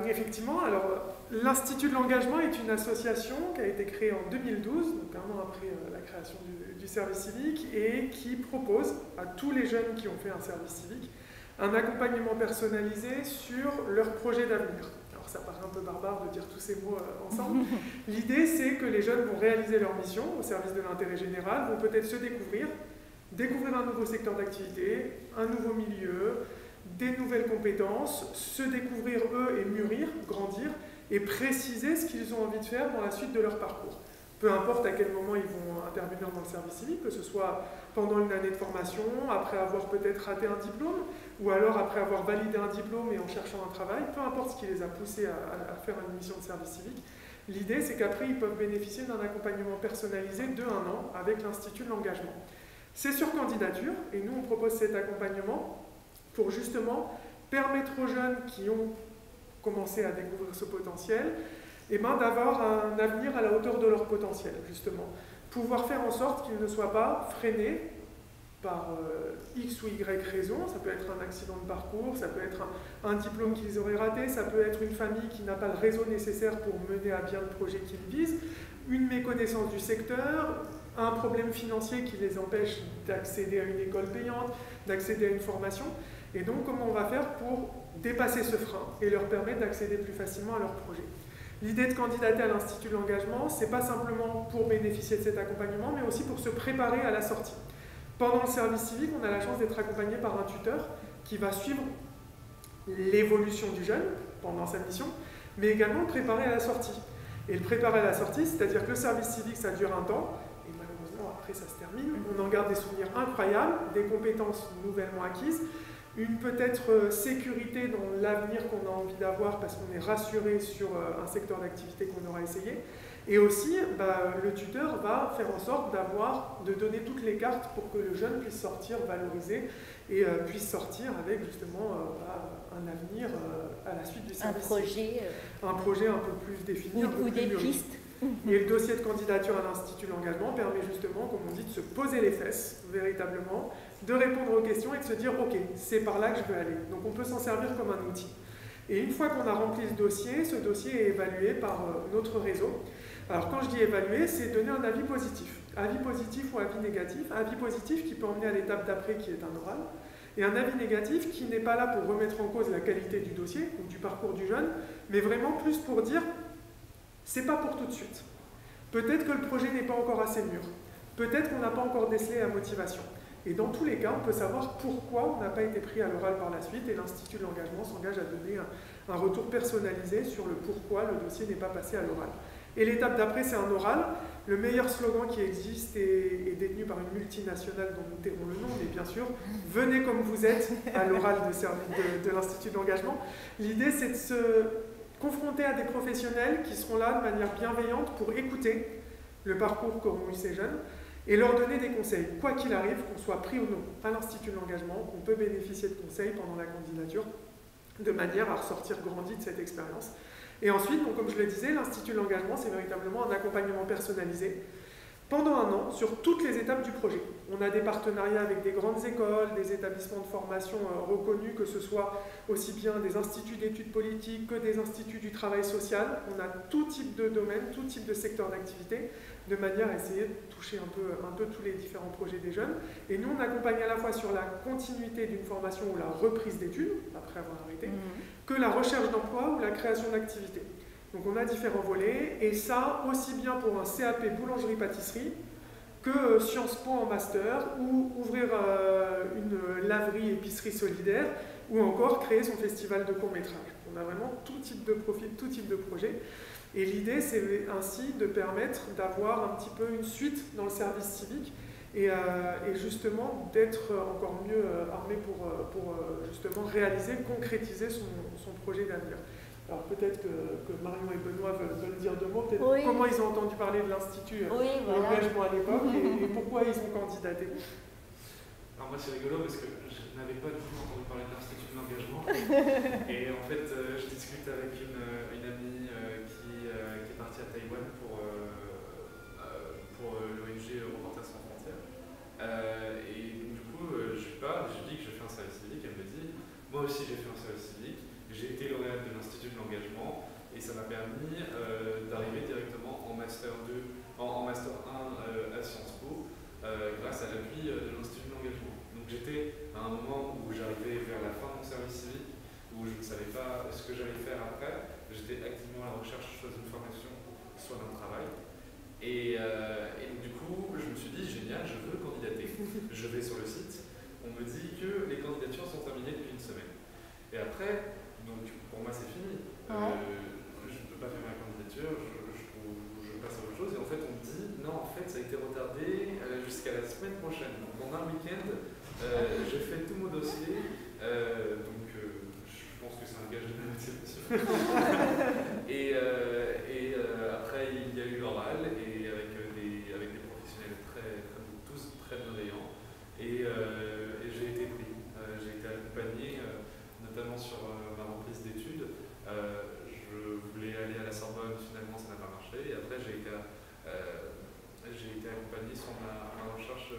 Effectivement, alors l'Institut de l'engagement est une association qui a été créée en 2012, donc un an après la création du service civique, et qui propose à tous les jeunes qui ont fait un service civique un accompagnement personnalisé sur leur projet d'avenir. Alors ça paraît un peu barbare de dire tous ces mots ensemble. L'idée, c'est que les jeunes vont réaliser leur mission au service de l'intérêt général, vont peut-être se découvrir un nouveau secteur d'activité, un nouveau milieu, des nouvelles compétences, se découvrir eux et mûrir, grandir, et préciser ce qu'ils ont envie de faire dans la suite de leur parcours. Peu importe à quel moment ils vont intervenir dans le service civique, que ce soit pendant une année de formation, après avoir peut-être raté un diplôme, ou alors après avoir validé un diplôme et en cherchant un travail, peu importe ce qui les a poussés à faire une mission de service civique. L'idée, c'est qu'après, ils peuvent bénéficier d'un accompagnement personnalisé de 1 an avec l'Institut de l'engagement. C'est sur candidature, et nous, on propose cet accompagnement pour justement permettre aux jeunes qui ont commencé à découvrir ce potentiel d'avoir un avenir à la hauteur de leur potentiel, justement. Pouvoir faire en sorte qu'ils ne soient pas freinés par X ou Y raison. Ça peut être un accident de parcours, ça peut être un diplôme qu'ils auraient raté, ça peut être une famille qui n'a pas le réseau nécessaire pour mener à bien le projet qu'ils visent, une méconnaissance du secteur, un problème financier qui les empêche d'accéder à une école payante, d'accéder à une formation. Et donc, comment on va faire pour dépasser ce frein et leur permettre d'accéder plus facilement à leur projet. L'idée de candidater à l'Institut de l'engagement, ce n'est pas simplement pour bénéficier de cet accompagnement, mais aussi pour se préparer à la sortie. Pendant le service civique, on a la chance d'être accompagné par un tuteur qui va suivre l'évolution du jeune pendant sa mission, mais également le préparer à la sortie. Et le préparer à la sortie, c'est-à-dire que le service civique, ça dure un temps, et malheureusement, après, ça se termine. On en garde des souvenirs incroyables, des compétences nouvellement acquises, une peut-être sécurité dans l'avenir qu'on a envie d'avoir parce qu'on est rassuré sur un secteur d'activité qu'on aura essayé. Et aussi, le tuteur va faire en sorte de donner toutes les cartes pour que le jeune puisse sortir valorisé et puisse sortir avec justement un avenir à la suite du service. Un projet un peu plus défini. Ou des pistes. Et le dossier de candidature à l'Institut de l'engagement permet justement, comme on dit, de se poser les fesses, véritablement, de répondre aux questions et de se dire « Ok, c'est par là que je veux aller ». Donc on peut s'en servir comme un outil. Et une fois qu'on a rempli ce dossier est évalué par notre réseau. Alors quand je dis évaluer, c'est donner un avis positif. Avis positif ou avis négatif. Avis positif qui peut emmener à l'étape d'après qui est un oral. Et un avis négatif qui n'est pas là pour remettre en cause la qualité du dossier ou du parcours du jeune, mais vraiment plus pour dire c'est pas pour tout de suite. Peut-être que le projet n'est pas encore assez mûr. Peut-être qu'on n'a pas encore décelé la motivation. Et dans tous les cas, on peut savoir pourquoi on n'a pas été pris à l'oral par la suite et l'Institut de l'engagement s'engage à donner un retour personnalisé sur le pourquoi le dossier n'est pas passé à l'oral. Et l'étape d'après, c'est un oral. Le meilleur slogan qui existe est détenu par une multinationale dont nous tairons le nom, mais bien sûr, venez comme vous êtes à l'oral de l'Institut de l'engagement. L'idée, c'est de se confronter à des professionnels qui seront là de manière bienveillante pour écouter le parcours qu'auront eu ces jeunes et leur donner des conseils. Quoi qu'il arrive, qu'on soit pris ou non à l'Institut de l'engagement, on peut bénéficier de conseils pendant la candidature de manière à ressortir grandi de cette expérience. Et ensuite, donc, comme je le disais, l'Institut de l'engagement, c'est véritablement un accompagnement personnalisé pendant un an sur toutes les étapes du projet. On a des partenariats avec des grandes écoles, des établissements de formation reconnus, que ce soit aussi bien des instituts d'études politiques que des instituts du travail social. On a tout type de domaine, tout type de secteur d'activité, de manière à essayer de toucher un peu tous les différents projets des jeunes. Et nous, on accompagne à la fois sur la continuité d'une formation ou la reprise d'études, après avoir arrêté, que la recherche d'emploi ou la création d'activités. Donc on a différents volets, et ça aussi bien pour un CAP boulangerie-pâtisserie que Sciences Po en master, ou ouvrir une laverie épicerie solidaire, ou encore créer son festival de court-métrage. On a vraiment tout type de profil, tout type de projet. Et l'idée, c'est ainsi de permettre d'avoir un petit peu une suite dans le service civique et justement d'être encore mieux armé pour justement réaliser, concrétiser son projet d'avenir. Alors peut-être que Marion et Benoît veulent dire 2 mots, peut-être comment ils ont entendu parler de l'Institut de l'engagement à l'époque et pourquoi ils ont candidaté. Alors moi c'est rigolo parce que je n'avais pas du tout entendu parler de l'Institut de l'engagement et en fait je discute avec une amie qui est partie à Taïwan pour l'ONG Reporters sans frontières et du coup je lui parle, je lui dis que je fais un service civique, elle me dit moi aussi j'ai fait un service civique, j'ai été lauréate de l'Institut de l'appui de l'Institut de l'engagement. Donc j'étais à un moment où j'arrivais vers la fin de mon service civique, où je ne savais pas ce que j'allais faire après. J'étais activement à la recherche soit d'une formation, soit d'un travail. Et donc du coup, je me suis dit, génial, je veux candidater. Je vais sur le site, on me dit que les candidatures sont terminées depuis une semaine. Et après, donc pour moi c'est fini. Je ne peux pas faire ma candidature, je passe à autre chose. Et en fait, on me dit, non, en fait, ça a été retardé jusqu'à la semaine prochaine. Donc en un week-end, j'ai fait tout mon dossier. Je pense que c'est un gage de motivation. et après, il y a eu l'oral et avec des professionnels tous très bienveillants. Et j'ai été pris. J'ai été accompagné, notamment sur ma reprise d'études. Je voulais aller à la Sorbonne, finalement ça n'a pas marché. Et après, j'ai été accompagné sur ma recherche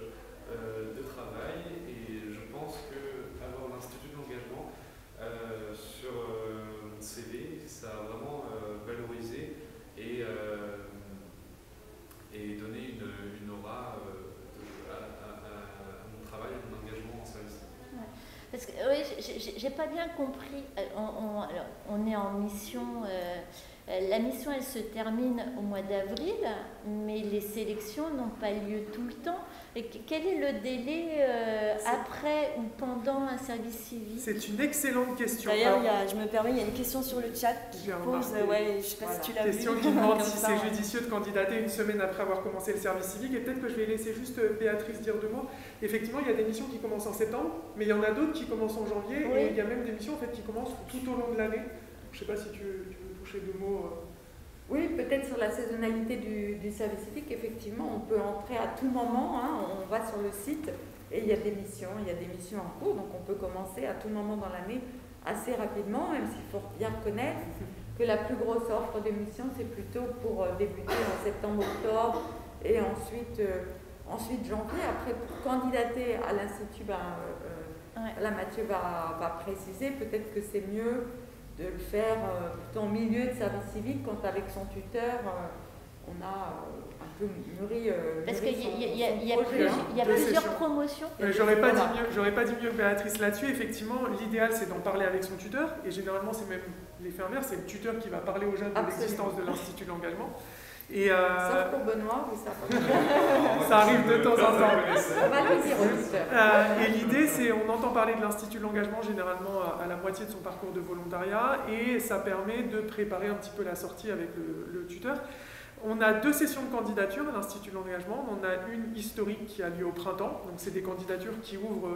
de travail. Et je pense qu'avoir l'Institut de l'engagement sur mon CV, ça a vraiment valorisé et donné une aura à mon travail, à mon engagement en service. Parce que oui, j'ai pas bien compris. On est en mission. La mission, elle se termine au mois d'avril, mais les sélections n'ont pas lieu tout le temps. Et quel est le délai après ou pendant un service civique? C'est une excellente question. D'ailleurs, je me permets, il y a une question sur le chat qui pose, je ne sais pas si tu l'as vu. Question qui demande si c'est judicieux de candidater une semaine après avoir commencé le service civique. Et peut-être que je vais laisser juste Béatrice dire 2 mots. Effectivement, il y a des missions qui commencent en septembre, mais il y en a d'autres qui commencent en janvier. Oui. Et il y a même des missions en fait, qui commencent tout au long de l'année. Je ne sais pas si tu veux toucher 2 mots. Oui, peut-être sur la saisonnalité du service civique, effectivement, on peut entrer à tout moment, on va sur le site et il y a des missions en cours, donc on peut commencer à tout moment dans l'année assez rapidement, même s'il faut bien reconnaître que la plus grosse offre de missions, c'est plutôt pour débuter en septembre-octobre et ensuite janvier. Après, pour candidater à l'Institut, là Mathieu va préciser, peut-être que c'est mieux de le faire plutôt en milieu de service civique quand avec son tuteur on a un peu mûri parce qu'il y a plusieurs promotions. J'aurais pas dit mieux Béatrice là-dessus. Effectivement, l'idéal c'est d'en parler avec son tuteur et généralement c'est même l'effet inverse, c'est le tuteur qui va parler aux jeunes de l'existence de l'Institut de l'engagement. Et sauf pour Benoît, vous savez. Ça arrive de temps en temps. On va le dire au tuteur. Et l'idée, c'est on entend parler de l'Institut de l'engagement généralement à la moitié de son parcours de volontariat et ça permet de préparer un petit peu la sortie avec le tuteur. On a 2 sessions de candidature à l'Institut de l'engagement. On a une historique qui a lieu au printemps, donc c'est des candidatures qui ouvrent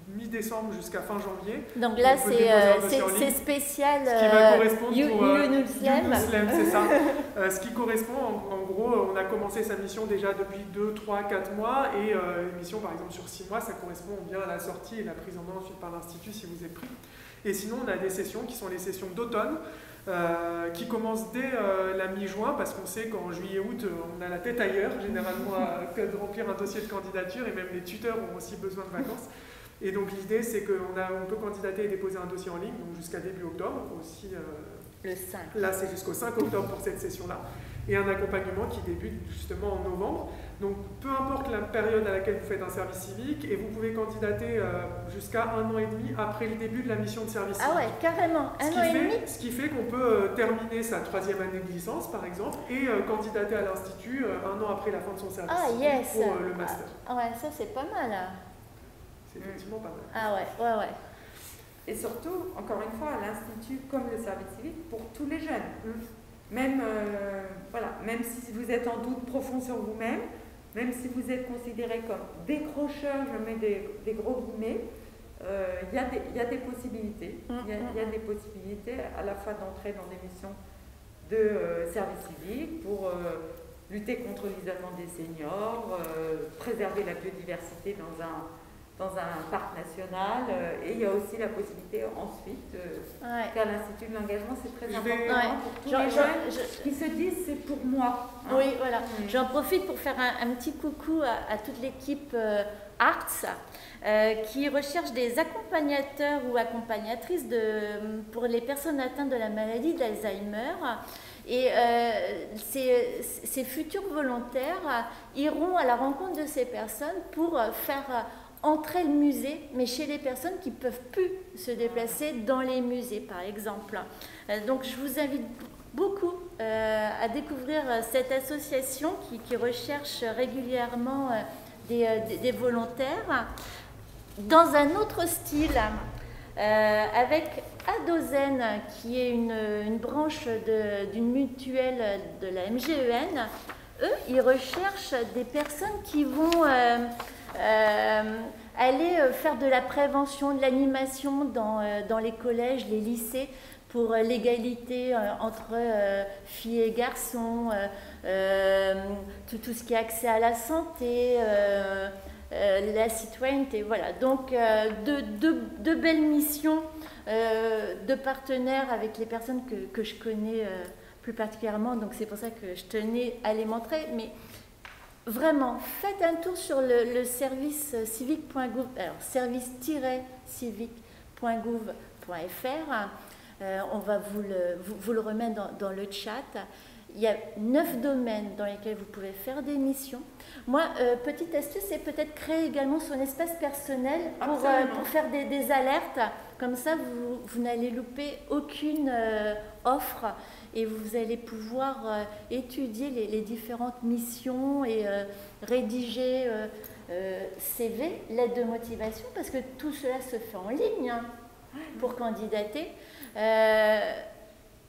mi-décembre jusqu'à fin janvier. Donc là, c'est spécial. Ce qui va correspondre pour YouNoulSlem, c'est ça. Ce qui correspond, en gros, on a commencé sa mission déjà depuis 2, 3, 4 mois et une mission par exemple sur 6 mois, ça correspond bien à la sortie et la prise en main ensuite par l'Institut si vous êtes pris. Et sinon, on a des sessions qui sont les sessions d'automne, qui commencent dès la mi-juin, parce qu'on sait qu'en juillet-août, on a la tête ailleurs, généralement, que de remplir un dossier de candidature, et même les tuteurs ont aussi besoin de vacances. Et donc l'idée, c'est qu'on peut candidater et déposer un dossier en ligne, donc jusqu'à début octobre, aussi. Le 5. Là, c'est jusqu'au 5 octobre pour cette session-là. Et un accompagnement qui débute justement en novembre. Donc, peu importe la période à laquelle vous faites un service civique, et vous pouvez candidater jusqu'à 1 an et demi après le début de la mission de service civique. Ah ouais, carrément, 1 an et demi. Ce qui fait qu'on peut terminer sa 3e année de licence, par exemple, et candidater à l'Institut 1 an après la fin de son service civique pour le master. Ah ouais, ça c'est pas mal. C'est effectivement pas mal. Ah ouais. Et surtout, encore une fois, à l'Institut, comme le service civique, pour tous les jeunes. Même si vous êtes en doute profond sur vous-même, même si vous êtes considéré comme décrocheur, je mets des gros guillemets, il y a des possibilités. Il y a des possibilités à la fois d'entrer dans des missions de service civique pour lutter contre l'isolement des seniors, préserver la biodiversité dans un parc national, et il y a aussi la possibilité ensuite qu'à l'Institut de l'engagement, c'est très important pour tous les jeunes qui se disent c'est pour moi. Oui, voilà. J'en profite pour faire un petit coucou à toute l'équipe Arts qui recherche des accompagnateurs ou accompagnatrices pour les personnes atteintes de la maladie d'Alzheimer. Et ces futurs volontaires iront à la rencontre de ces personnes pour faire entrer le musée, mais chez les personnes qui ne peuvent plus se déplacer dans les musées, par exemple. Donc je vous invite beaucoup à découvrir cette association qui recherche régulièrement des volontaires dans un autre style, avec Adozen, qui est une branche d'une mutuelle de la MGEN. Eux, ils recherchent des personnes qui vont aller faire de la prévention, de l'animation dans les collèges, les lycées, pour l'égalité entre filles et garçons, tout ce qui est accès à la santé, la citoyenneté. Voilà, donc deux belles missions de partenaires avec les personnes que je connais plus particulièrement, donc c'est pour ça que je tenais à les montrer. Mais vraiment, faites un tour sur le service civique.gouv, alors service-civique.gouv.fr. On va vous le remettre dans le chat. Il y a 9 domaines dans lesquels vous pouvez faire des missions. Moi, petite astuce, c'est peut-être créer également son espace personnel pour faire des alertes. Comme ça, vous n'allez louper aucune offre et vous allez pouvoir étudier les différentes missions et rédiger CV, lettre de motivation, parce que tout cela se fait en ligne pour candidater.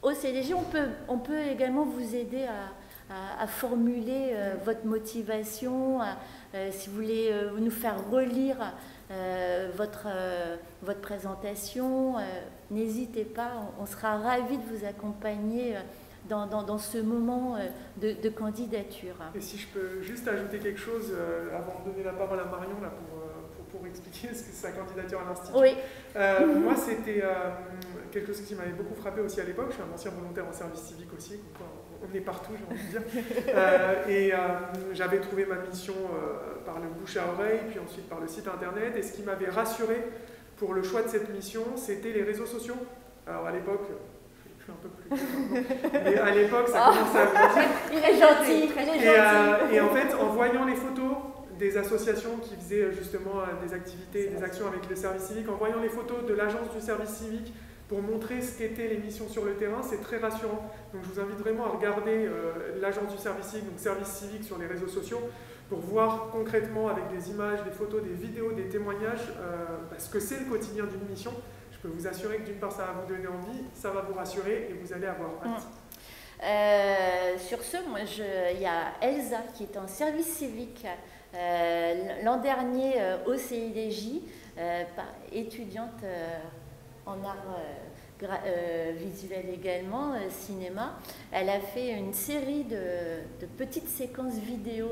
Au CDJ, on peut également vous aider à formuler votre motivation, si vous voulez nous faire relire votre présentation, n'hésitez pas, on sera ravis de vous accompagner dans ce moment de candidature. Et si je peux juste ajouter quelque chose avant de donner la parole à Marion là, pour expliquer ce que c'est sa candidature à l'Institut. Oui. Moi, c'était quelque chose qui m'avait beaucoup frappé aussi à l'époque. Je suis un ancien volontaire en service civique aussi, on est partout, j'ai envie de dire. Et j'avais trouvé ma mission par le bouche à oreille, puis ensuite par le site internet. Et ce qui m'avait rassuré pour le choix de cette mission, c'était les réseaux sociaux. Alors à l'époque, je suis un peu plus vieux, mais à l'époque, ça commençait à grandir. Il est gentil, Et en fait, en voyant les photos des associations qui faisaient justement des activités, des actions avec le service civique, en voyant les photos de l'agence du service civique pour montrer ce qu'étaient les missions sur le terrain, c'est très rassurant. Donc je vous invite vraiment à regarder l'agence du service civique, donc service civique sur les réseaux sociaux, pour voir concrètement avec des images, des photos, des vidéos, des témoignages, ce que c'est le quotidien d'une mission. Je peux vous assurer que d'une part ça va vous donner envie, ça va vous rassurer et vous allez avoir hâte. Sur ce, moi, il y a Elsa qui est en service civique l'an dernier au CIDJ, étudiante en art visuel également, cinéma. Elle a fait une série de petites séquences vidéo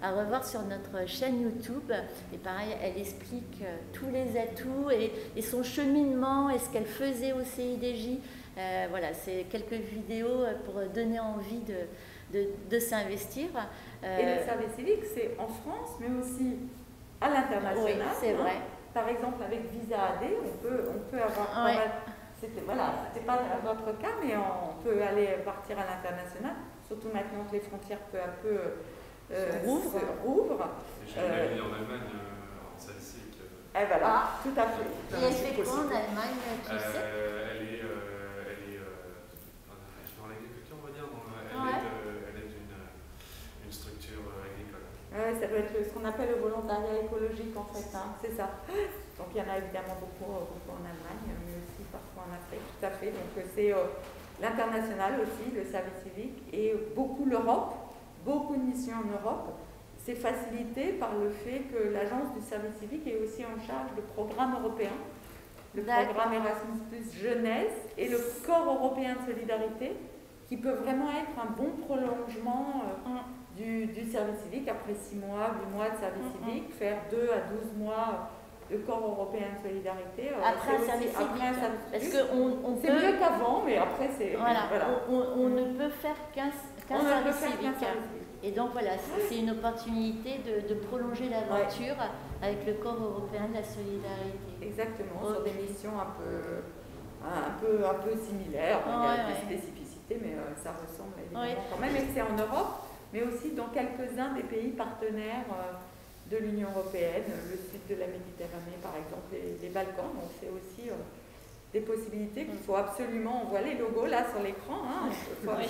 à revoir sur notre chaîne YouTube. Et pareil, elle explique tous les atouts et son cheminement et ce qu'elle faisait au CIDJ. Voilà, c'est quelques vidéos pour donner envie de s'investir. Et le service civique, c'est en France, mais aussi à l'international. Oui, c'est vrai. Par exemple, avec Visa AD, on peut avoir pas mal. C'était pas votre cas, mais on peut aller partir à l'international, surtout maintenant que les frontières peu à peu rouvrent. J'ai une amie en Allemagne en service civique. Et voilà, tout à fait. Et elle fait quoi en Allemagne, tu sais? Elle est dans l'agriculture, on va dire. Elle est d'une structure agricole. Ça doit être ce qu'on appelle le volontariat écologique en fait, c'est ça. Donc il y en a évidemment beaucoup en Allemagne, mais aussi parfois en Afrique, tout à fait. Donc c'est l'international aussi, le service civique, et beaucoup l'Europe, beaucoup de missions en Europe. C'est facilité par le fait que l'agence du service civique est aussi en charge de programmes européens, le programme Erasmus+ Jeunesse et le corps européen de solidarité, qui peut vraiment être un bon prolongement du service civique. Après 6 mois, 8 mois de service civique, faire 2 à 12 mois de corps européen de solidarité. Après un service civique, parce que c'est mieux qu'avant, mais après c'est... Voilà. On ne peut faire qu'un service civique. Et donc voilà, c'est une opportunité de prolonger l'aventure avec le corps européen de la solidarité. Exactement, sur des missions un peu similaires, il y a des spécificités. citer, mais ça ressemble évidemment quand même. Et c'est en Europe, mais aussi dans quelques-uns des pays partenaires de l'Union européenne, le sud de la Méditerranée par exemple, les Balkans. Donc c'est aussi des possibilités qu'il faut absolument. On voit les logos là sur l'écran. Hein, je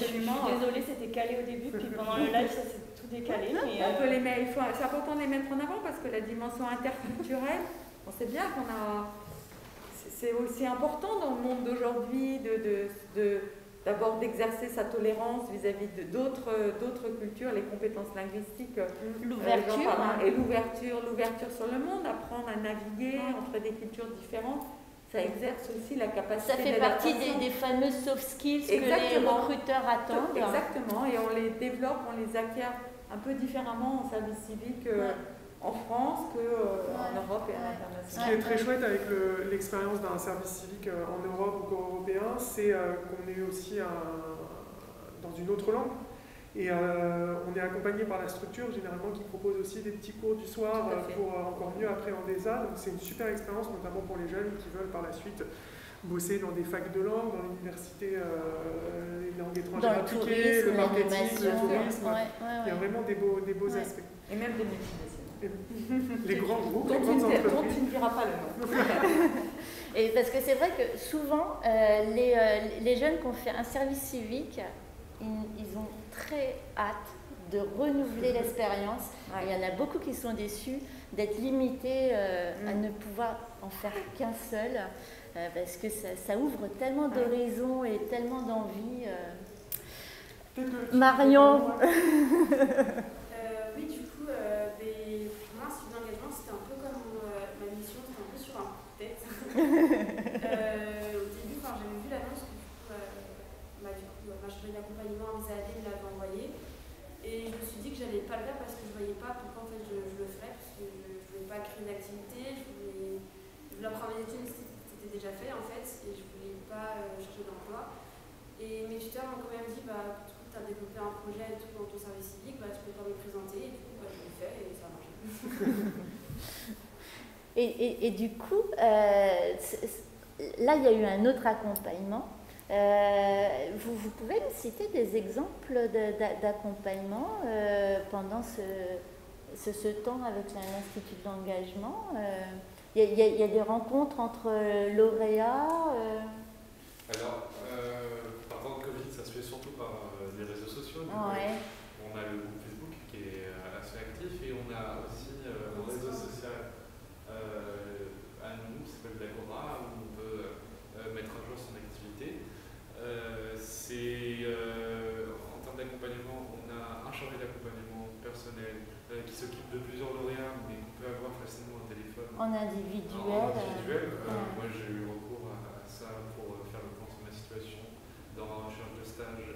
suis désolée, c'était calé au début, puis pendant le live ça s'est tout décalé. Mais on peut les mettre, c'est important de les mettre en avant parce que la dimension interculturelle, on sait bien qu'on a. C'est aussi important dans le monde d'aujourd'hui d'abord d'exercer sa tolérance vis-à-vis d'autres cultures, les compétences linguistiques, l'ouverture et l'ouverture sur le monde, apprendre à naviguer entre des cultures différentes. Ça exerce aussi la capacité. Ça fait partie des fameux soft skills que les recruteurs attendent. Exactement, et on les développe, on les acquiert un peu différemment en service civique en France qu'en Europe et à l'international. Ce qui est très chouette avec l'expérience d'un service civique en Europe ou européen, c'est qu'on est aussi dans une autre langue. Et on est accompagné par la structure, généralement, qui propose aussi des petits cours du soir pour encore mieux appréhender ça. Donc c'est une super expérience, notamment pour les jeunes qui veulent par la suite bosser dans des facs de langue, dans l'université, les langues étrangères appliquées, le marketing, le tourisme. Il y a vraiment des beaux aspects. Et même des multinationales. Les grands groupes, les grandes entreprises. Dont tu ne diras pas le nom. Et parce que c'est vrai que souvent, les jeunes qui ont fait un service civique, ils ont très hâte de renouveler l'expérience. Il y en a beaucoup qui sont déçus d'être limités à ne pouvoir en faire qu'un seul, parce que ça ouvre tellement d'horizons et tellement d'envie. Marion. Oui, du coup, pour moi, suivi d'engagement, c'était un peu comme ma mission, c'était un peu sur un coup de tête. Au début, quand j'avais vu l'annonce, je faisais l'accompagnement à Zad, me l'avait envoyé. Et je me suis dit que j'allais pas le faire parce que je voyais pas pourquoi en fait, je le ferais, parce que je voulais pas créer une activité, je voulais apprendre mes études, c'était déjà fait en fait, et je voulais pas chercher d'emploi. Et mes tuteurs m'ont quand même dit, bah, tu as développé un projet et tout dans ton service civique, bah, tu peux pas me présenter, et du coup, je l'ai fait et ça a marché. Et du coup, là, il y a eu un autre accompagnement. Vous pouvez me citer des exemples d'accompagnement pendant ce temps avec l'Institut de l'engagement? Il y a des rencontres entre lauréats Alors, par temps de Covid, ça se fait surtout par les réseaux sociaux. Donc, on a le groupe Facebook qui est assez actif et on a aussi un réseau social à nous, qui s'appelle Blacora, où on peut mettre à jour son activité. En termes d'accompagnement, on a un chargé d'accompagnement personnel qui s'occupe de plusieurs lauréats, mais qu'on peut avoir facilement au téléphone. En individuel. Moi, j'ai eu recours à ça pour faire le point sur ma situation dans ma recherche de stage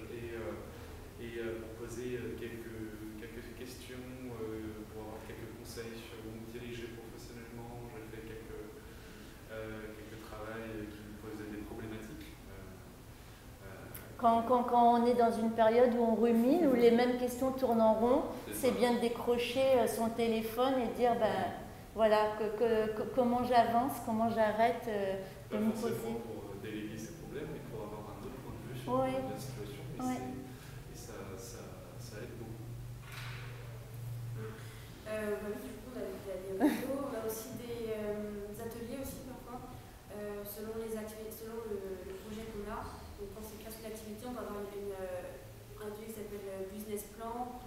et pour poser quelques questions, pour avoir quelques conseils sur où me diriger professionnellement. J'ai fait quelques travails qui me posaient des problématiques. Quand on est dans une période où on rumine, où les mêmes questions tournent en rond, c'est bien de décrocher son téléphone et de dire voilà, comment j'avance, comment j'arrête de me poser. Pas forcément pour déléguer ses problèmes, mais pour avoir un autre point de vue sur la situation. Et ça aide beaucoup. Du coup, on a des réseaux, on a aussi des ateliers aussi parfois, selon les activités, selon le projet qu'on a. Donc quand c'est création d'activité, on va avoir un atelier qui s'appelle Business Plan,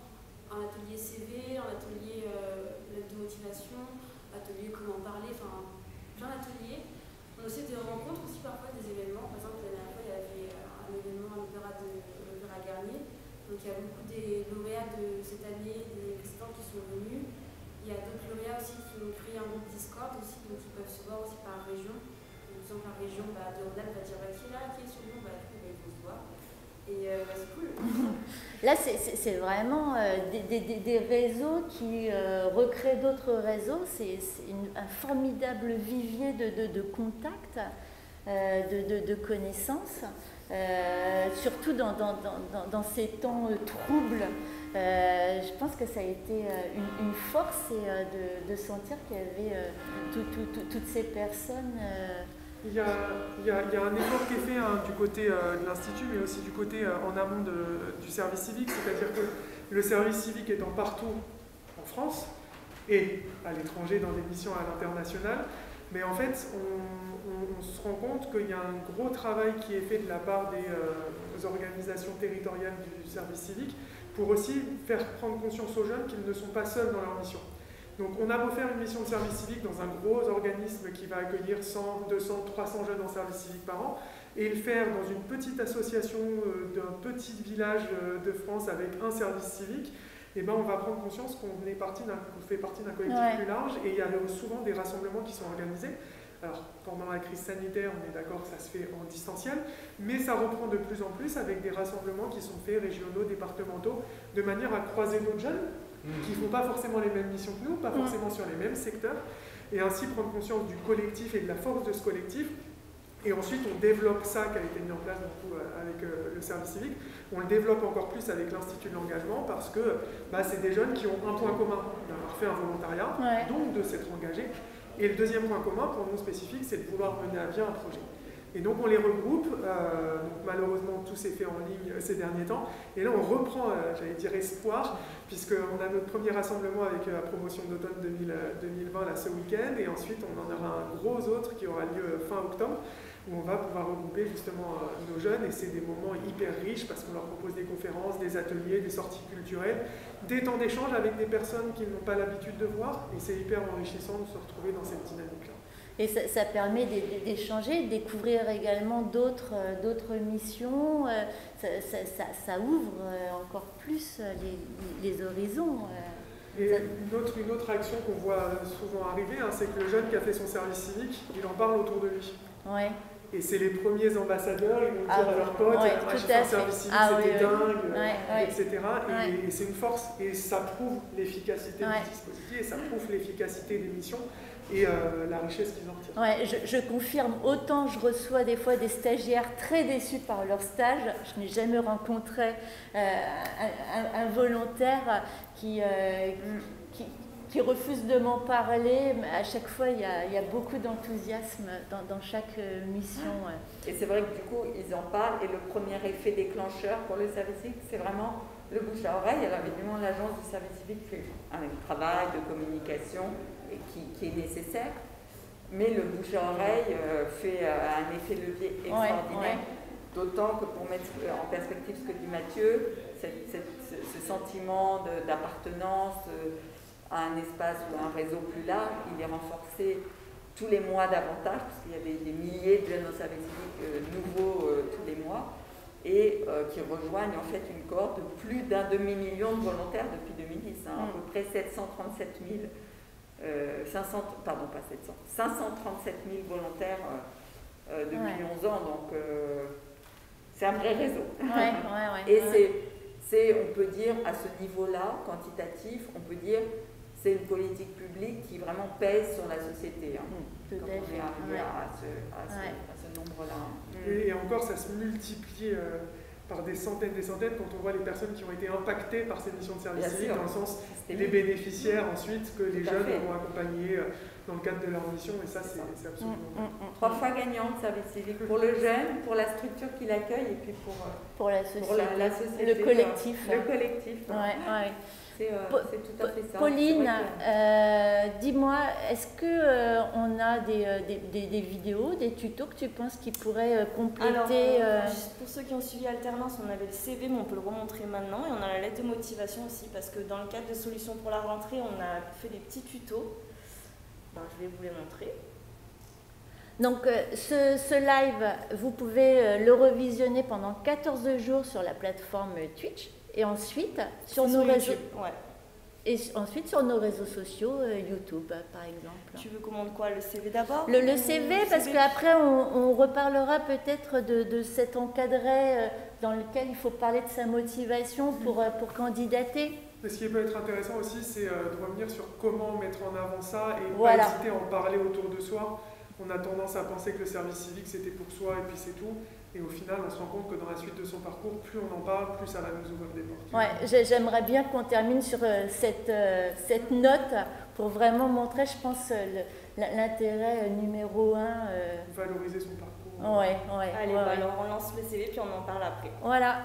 un atelier CV, un atelier lettre de motivation, atelier comment parler, enfin plein d'ateliers. On a aussi des rencontres, aussi parfois des événements. Par exemple, la dernière fois, il y avait un événement à l'Opéra Garnier. Donc il y a beaucoup des lauréats de cette année, des précédents qui sont venus. Il y a d'autres lauréats aussi qui ont créé un groupe Discord aussi, donc ils peuvent se voir aussi par région. Par exemple, la région de Rhône-Alpes va dire qui est là, qui est sur nous, du coup ils vont se voir. Et c'est cool. Là, c'est vraiment des réseaux qui recréent d'autres réseaux. C'est un formidable vivier de contacts, de connaissances, surtout dans ces temps troubles. Je pense que ça a été une force de sentir qu'il y avait toutes ces personnes Il y a un effort qui est fait du côté de l'Institut, mais aussi du côté en amont du service civique, c'est-à-dire que le service civique étant partout en France et à l'étranger dans des missions à l'international, mais en fait, on se rend compte qu'il y a un gros travail qui est fait de la part des organisations territoriales du service civique pour aussi faire prendre conscience aux jeunes qu'ils ne sont pas seuls dans leur mission. Donc on a beau faire une mission de service civique dans un gros organisme qui va accueillir 100, 200, 300 jeunes en service civique par an, et le faire dans une petite association d'un petit village de France avec un service civique, et ben on va prendre conscience qu'on fait partie d'un collectif plus large, et il y a souvent des rassemblements qui sont organisés. Alors, pendant la crise sanitaire, on est d'accord que ça se fait en distanciel, mais ça reprend de plus en plus avec des rassemblements qui sont faits régionaux, départementaux, de manière à croiser d'autres jeunes qui ne font pas forcément les mêmes missions que nous, pas forcément sur les mêmes secteurs, et ainsi prendre conscience du collectif et de la force de ce collectif. Et ensuite, on développe ça qui a été mis en place avec le service civique. On le développe encore plus avec l'Institut de l'engagement parce que c'est des jeunes qui ont un point commun d'avoir fait un volontariat, donc de s'être engagés. Et le deuxième point commun pour nous spécifique, c'est de vouloir mener à bien un projet. Et donc on les regroupe, donc malheureusement tout s'est fait en ligne ces derniers temps, et là on reprend, j'allais dire espoir, puisqu'on a notre premier rassemblement avec la promotion d'automne 2020 là, ce week-end, et ensuite on en aura un gros autre qui aura lieu fin octobre, où on va pouvoir regrouper justement nos jeunes, et c'est des moments hyper riches parce qu'on leur propose des conférences, des ateliers, des sorties culturelles, des temps d'échange avec des personnes qu'ils n'ont pas l'habitude de voir, et c'est hyper enrichissant de se retrouver dans cette dynamique-là. Et ça permet d'échanger, de découvrir également d'autres missions, ça ouvre encore plus les horizons. Et une autre action qu'on voit souvent arriver, c'est que le jeune qui a fait son service civique, il en parle autour de lui. Ouais. Et c'est les premiers ambassadeurs, ils vont dire à leurs potes, j'ai fait un service civique, c'était dingue, etc. Et c'est une force, et ça prouve l'efficacité du dispositif, et ça prouve l'efficacité des missions, et la richesse qu'ils en retirent. Ouais, je confirme, autant je reçois des fois des stagiaires très déçus par leur stage, je n'ai jamais rencontré un volontaire qui refuse de m'en parler, mais à chaque fois il y a beaucoup d'enthousiasme dans chaque mission. Et c'est vrai que du coup ils en parlent, et le premier effet déclencheur pour le service civique, c'est vraiment le bouche à oreille. Alors évidemment l'agence du service civique fait un travail de communication qui est nécessaire, mais le bouche à oreille fait un effet levier extraordinaire, d'autant que pour mettre en perspective ce que dit Mathieu, ce sentiment d'appartenance à un espace ou à un réseau plus large, il est renforcé tous les mois davantage, parce qu'il y a des milliers de jeunes au service civique nouveaux tous les mois, et qui rejoignent en fait une cohorte de plus d'1 demi-million de volontaires depuis 2010, à peu près 537 000 volontaires depuis 11 ans, donc c'est un vrai réseau. Et on peut dire, à ce niveau-là, quantitatif, on peut dire c'est une politique publique qui vraiment pèse sur la société, quand on est arrivé à ce nombre-là. Et encore, ça se multiplie par des centaines quand on voit les personnes qui ont été impactées par ces missions de service civique, dans le sens les bénéficiaires ensuite que les jeunes vont accompagner dans le cadre de leur mission, et ça c'est absolument 3 fois gagnant de service civique, pour le jeune, pour la structure qui l'accueille, et puis pour la société, la société, le collectif. Le collectif. C'est tout à fait ça. Pauline, dis-moi, est-ce qu'on a des vidéos, des tutos que tu penses qui pourraient compléter pour ceux qui ont suivi Alternance, on avait le CV, mais on peut le remontrer maintenant, et on a la lettre de motivation aussi, parce que dans le cadre de Solutions pour la rentrée, on a fait des petits tutos. Je vais vous les montrer. Donc ce live, vous pouvez le revisionner pendant 14 jours sur la plateforme Twitch, et ensuite sur nos réseaux. Et ensuite sur nos réseaux sociaux, YouTube par exemple. Tu veux qu'on montre quoi? Le CV d'abord? Le CV, parce qu'après on reparlera peut-être de cet encadré dans lequel il faut parler de sa motivation pour candidater. Mais ce qui peut être intéressant aussi, c'est de revenir sur comment mettre en avant ça et pas hésiter à en parler autour de soi. On a tendance à penser que le service civique c'était pour soi et puis c'est tout. Et au final, on se rend compte que dans la suite de son parcours, plus on en parle, plus ça va nous ouvrir des portes. Ouais, j'aimerais bien qu'on termine sur cette note pour vraiment montrer, je pense, l'intérêt numéro 1. Valoriser son parcours. Ouais. Allez, alors on lance le CV puis on en parle après. Voilà.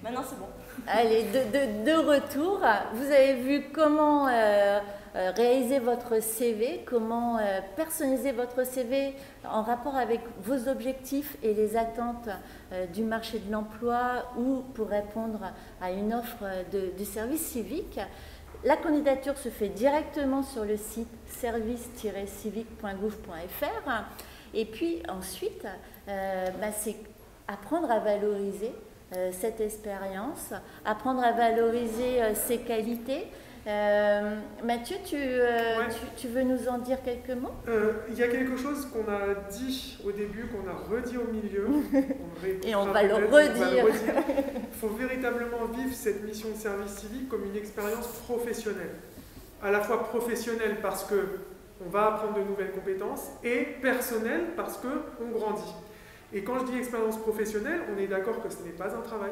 Maintenant, c'est bon. Allez, de retour. Vous avez vu comment réaliser votre CV, comment personnaliser votre CV en rapport avec vos objectifs et les attentes du marché de l'emploi ou pour répondre à une offre du service civique. La candidature se fait directement sur le site service-civique.gouv.fr et puis ensuite, c'est apprendre à valoriser cette expérience, apprendre à valoriser ses qualités. Mathieu, tu veux nous en dire quelques mots? Il y a quelque chose qu'on a dit au début, qu'on a redit au milieu. Et on va le redire. Il faut véritablement vivre cette mission de service civique comme une expérience professionnelle. À la fois professionnelle parce qu'on va apprendre de nouvelles compétences et personnelle parce qu'on grandit. Et quand je dis expérience professionnelle, on est d'accord que ce n'est pas un travail.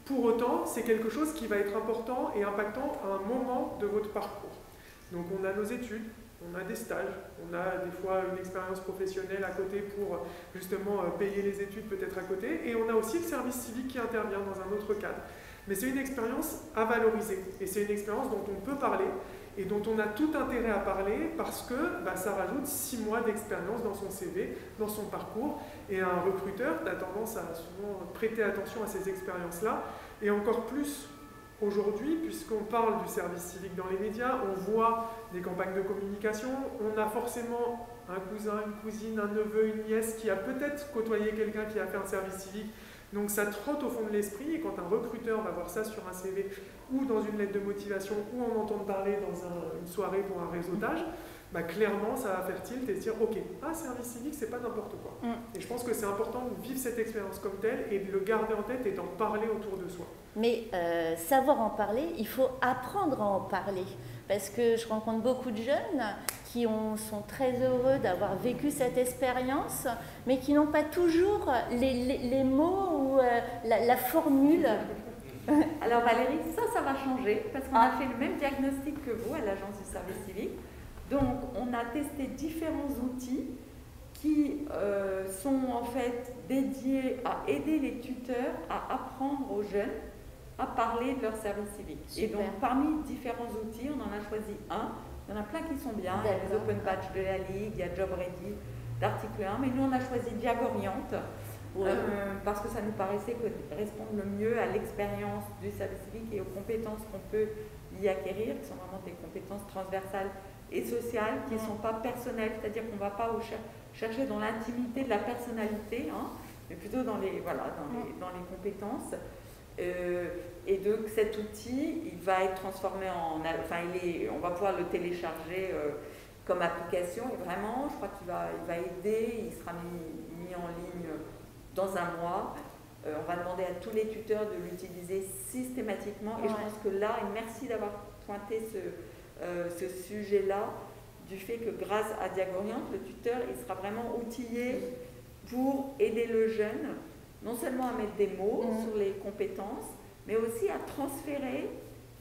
Pour autant, c'est quelque chose qui va être important et impactant à un moment de votre parcours. Donc on a nos études, on a des stages, on a des fois une expérience professionnelle à côté pour justement payer les études peut-être à côté, et on a aussi le service civique qui intervient dans un autre cadre. Mais c'est une expérience à valoriser, et c'est une expérience dont on peut parler, et dont on a tout intérêt à parler parce que ça rajoute 6 mois d'expérience dans son CV, dans son parcours, et un recruteur a tendance à souvent prêter attention à ces expériences-là, et encore plus aujourd'hui, puisqu'on parle du service civique dans les médias, on voit des campagnes de communication, on a forcément un cousin, une cousine, un neveu, une nièce qui a peut-être côtoyé quelqu'un qui a fait un service civique. Donc ça trotte au fond de l'esprit, et quand un recruteur va voir ça sur un CV ou dans une lettre de motivation ou en entendre parler dans une soirée pour un réseautage, clairement ça va faire tilt et se dire ok, service civique c'est pas n'importe quoi. Et je pense que c'est important de vivre cette expérience comme telle et de le garder en tête et d'en parler autour de soi. Mais savoir en parler, il faut apprendre à en parler. Parce que je rencontre beaucoup de jeunes qui sont très heureux d'avoir vécu cette expérience, mais qui n'ont pas toujours les mots ou la formule. Alors Valérie, ça va changer, parce qu'on a fait le même diagnostic que vous à l'agence du service civique. Donc on a testé différents outils qui sont en fait dédiés à aider les tuteurs à apprendre aux jeunes à parler de leur service civique. Super. Et donc parmi différents outils, on en a choisi un. Il y en a plein qui sont bien. Il y a les Open Badge de la Ligue, il y a Job Ready, d'article 1, mais nous on a choisi Diagoriante parce que ça nous paraissait correspondre le mieux à l'expérience du service civique et aux compétences qu'on peut y acquérir, qui sont vraiment des compétences transversales et sociales, qui ne sont pas personnelles, c'est-à-dire qu'on ne va pas chercher dans l'intimité de la personnalité, hein, mais plutôt dans les compétences. Et donc cet outil, il va être transformé en... Enfin, on va pouvoir le télécharger comme application, et vraiment, je crois qu'il va aider, il sera mis en ligne dans un mois. On va demander à tous les tuteurs de l'utiliser systématiquement, et je pense que là, et merci d'avoir pointé ce sujet-là, du fait que grâce à Diagoriante, le tuteur, il sera vraiment outillé pour aider le jeune, non seulement à mettre des mots sur les compétences, mais aussi à transférer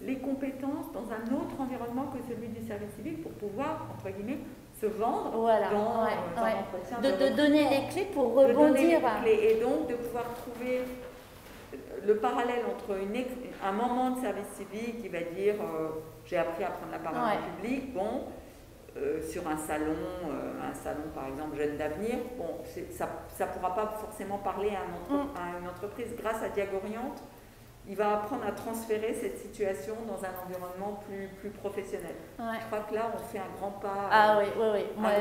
les compétences dans un autre environnement que celui du service civique pour pouvoir, entre guillemets, se vendre dans un entretien. De donner les clés pour rebondir. Et donc de pouvoir trouver le parallèle entre un moment de service civique qui va dire j'ai appris à prendre la parole en public, sur un salon par exemple Jeunes d'Avenir, ça ne pourra pas forcément parler à une entreprise. Grâce à Diagoriante, il va apprendre à transférer cette situation dans un environnement plus professionnel. Je crois que là, on fait un grand pas,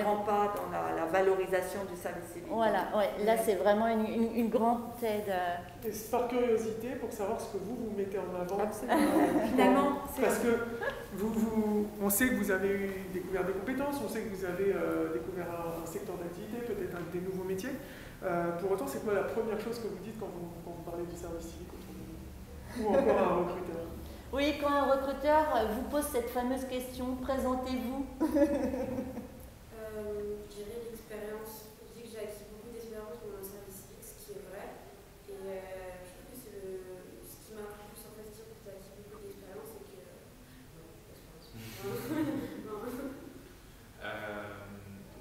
grand pas dans la valorisation du service civique. Voilà, là c'est vraiment une grande aide. Et par curiosité, pour savoir ce que vous mettez en avant. Finalement, parce que on sait que vous avez découvert des compétences, on sait que vous avez découvert un secteur d'activité, peut-être des nouveaux métiers. Pour autant, c'est quoi la première chose que vous dites quand vous parlez du service civique? Ou encore un recruteur? Oui, quand un recruteur vous pose cette fameuse question, présentez-vous. Je dirais l'expérience. Je dis que j'ai acquis beaucoup d'expérience dans le service civique, ce qui est vrai. Et je trouve que c'est ce qui m'a plu plus en fait, dire que tu as acquis beaucoup d'expérience et que.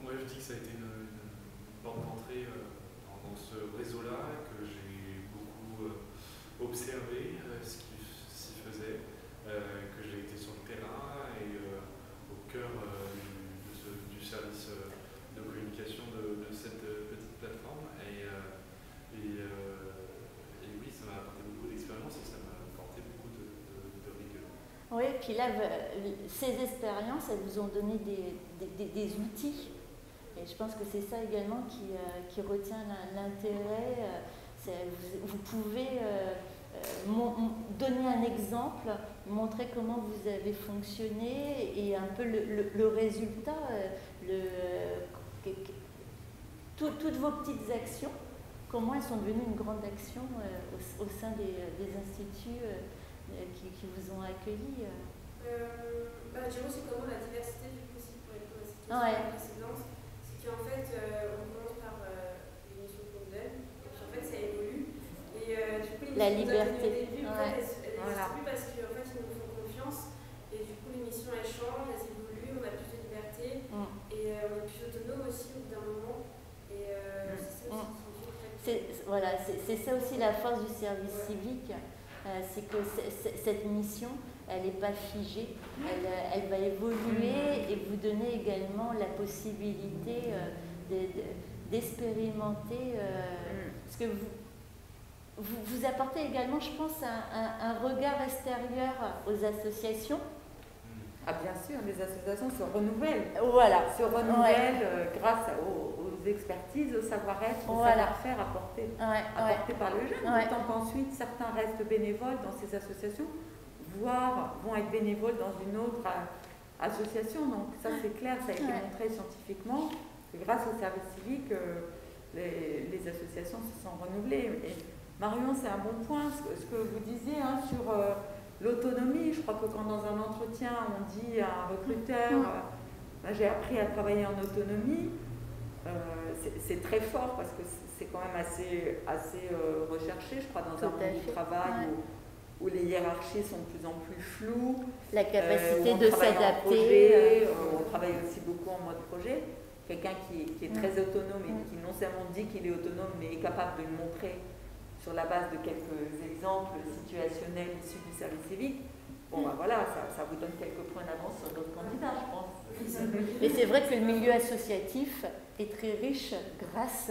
Moi, je dis que ça a été une porte d'entrée dans ce réseau-là, que j'ai beaucoup observé ce qui s'y faisait, que j'ai été sur le terrain et au cœur du service de communication de cette petite plateforme. Et oui, ça m'a apporté beaucoup d'expérience et ça m'a apporté beaucoup de rigueur. Oui, et puis là, ces expériences, elles vous ont donné des outils. Et je pense que c'est ça également qui retient l'intérêt. Vous pouvez donner un exemple, montrer comment vous avez fonctionné et un peu le résultat, toutes vos petites actions, comment elles sont devenues une grande action au sein des instituts qui vous ont accueillis. Je dirais aussi comment la diversité du principe pour répondre à cette question précédente, c'est qu'en fait on commence par l'émission qu'on donne, et puis en fait ça évolue. Et du coup, la liberté. Au début, en fait, elles n'existent plus parce qu'en fait, ils nous font confiance. Et du coup, l'émission, elle change, elle évolue, on a plus de liberté. Et on est plus autonome aussi au bout d'un moment. Et c'est ça aussi c'est ça aussi la force du service civique. C'est que cette mission, elle n'est pas figée. Elle va évoluer et vous donner également la possibilité d'expérimenter ce que vous apportez également, je pense, un regard extérieur aux associations. Ah bien sûr, les associations se renouvellent. Voilà. Se renouvellent grâce aux expertises, au savoir-être, au savoir-faire apporté par le jeune. D'autant qu'ensuite, certains restent bénévoles dans ces associations, voire vont être bénévoles dans une autre association. Donc ça c'est clair, ça a été montré scientifiquement, que grâce au service civique, les associations se sont renouvelées. Et Marion, c'est un bon point, ce que vous disiez sur l'autonomie. Je crois que quand dans un entretien, on dit à un recruteur j'ai appris à travailler en autonomie, c'est très fort parce que c'est quand même assez recherché, je crois, dans un monde du travail où les hiérarchies sont de plus en plus floues. La capacité de s'adapter. On travaille aussi beaucoup en mode projet. Quelqu'un qui est très autonome et qui non seulement dit qu'il est autonome, mais est capable de le montrer sur la base de quelques exemples situationnels issus du service civique. Bon, ça vous donne quelques points d'avance sur d'autres candidats, je pense. Mais c'est vrai que le milieu associatif est très riche grâce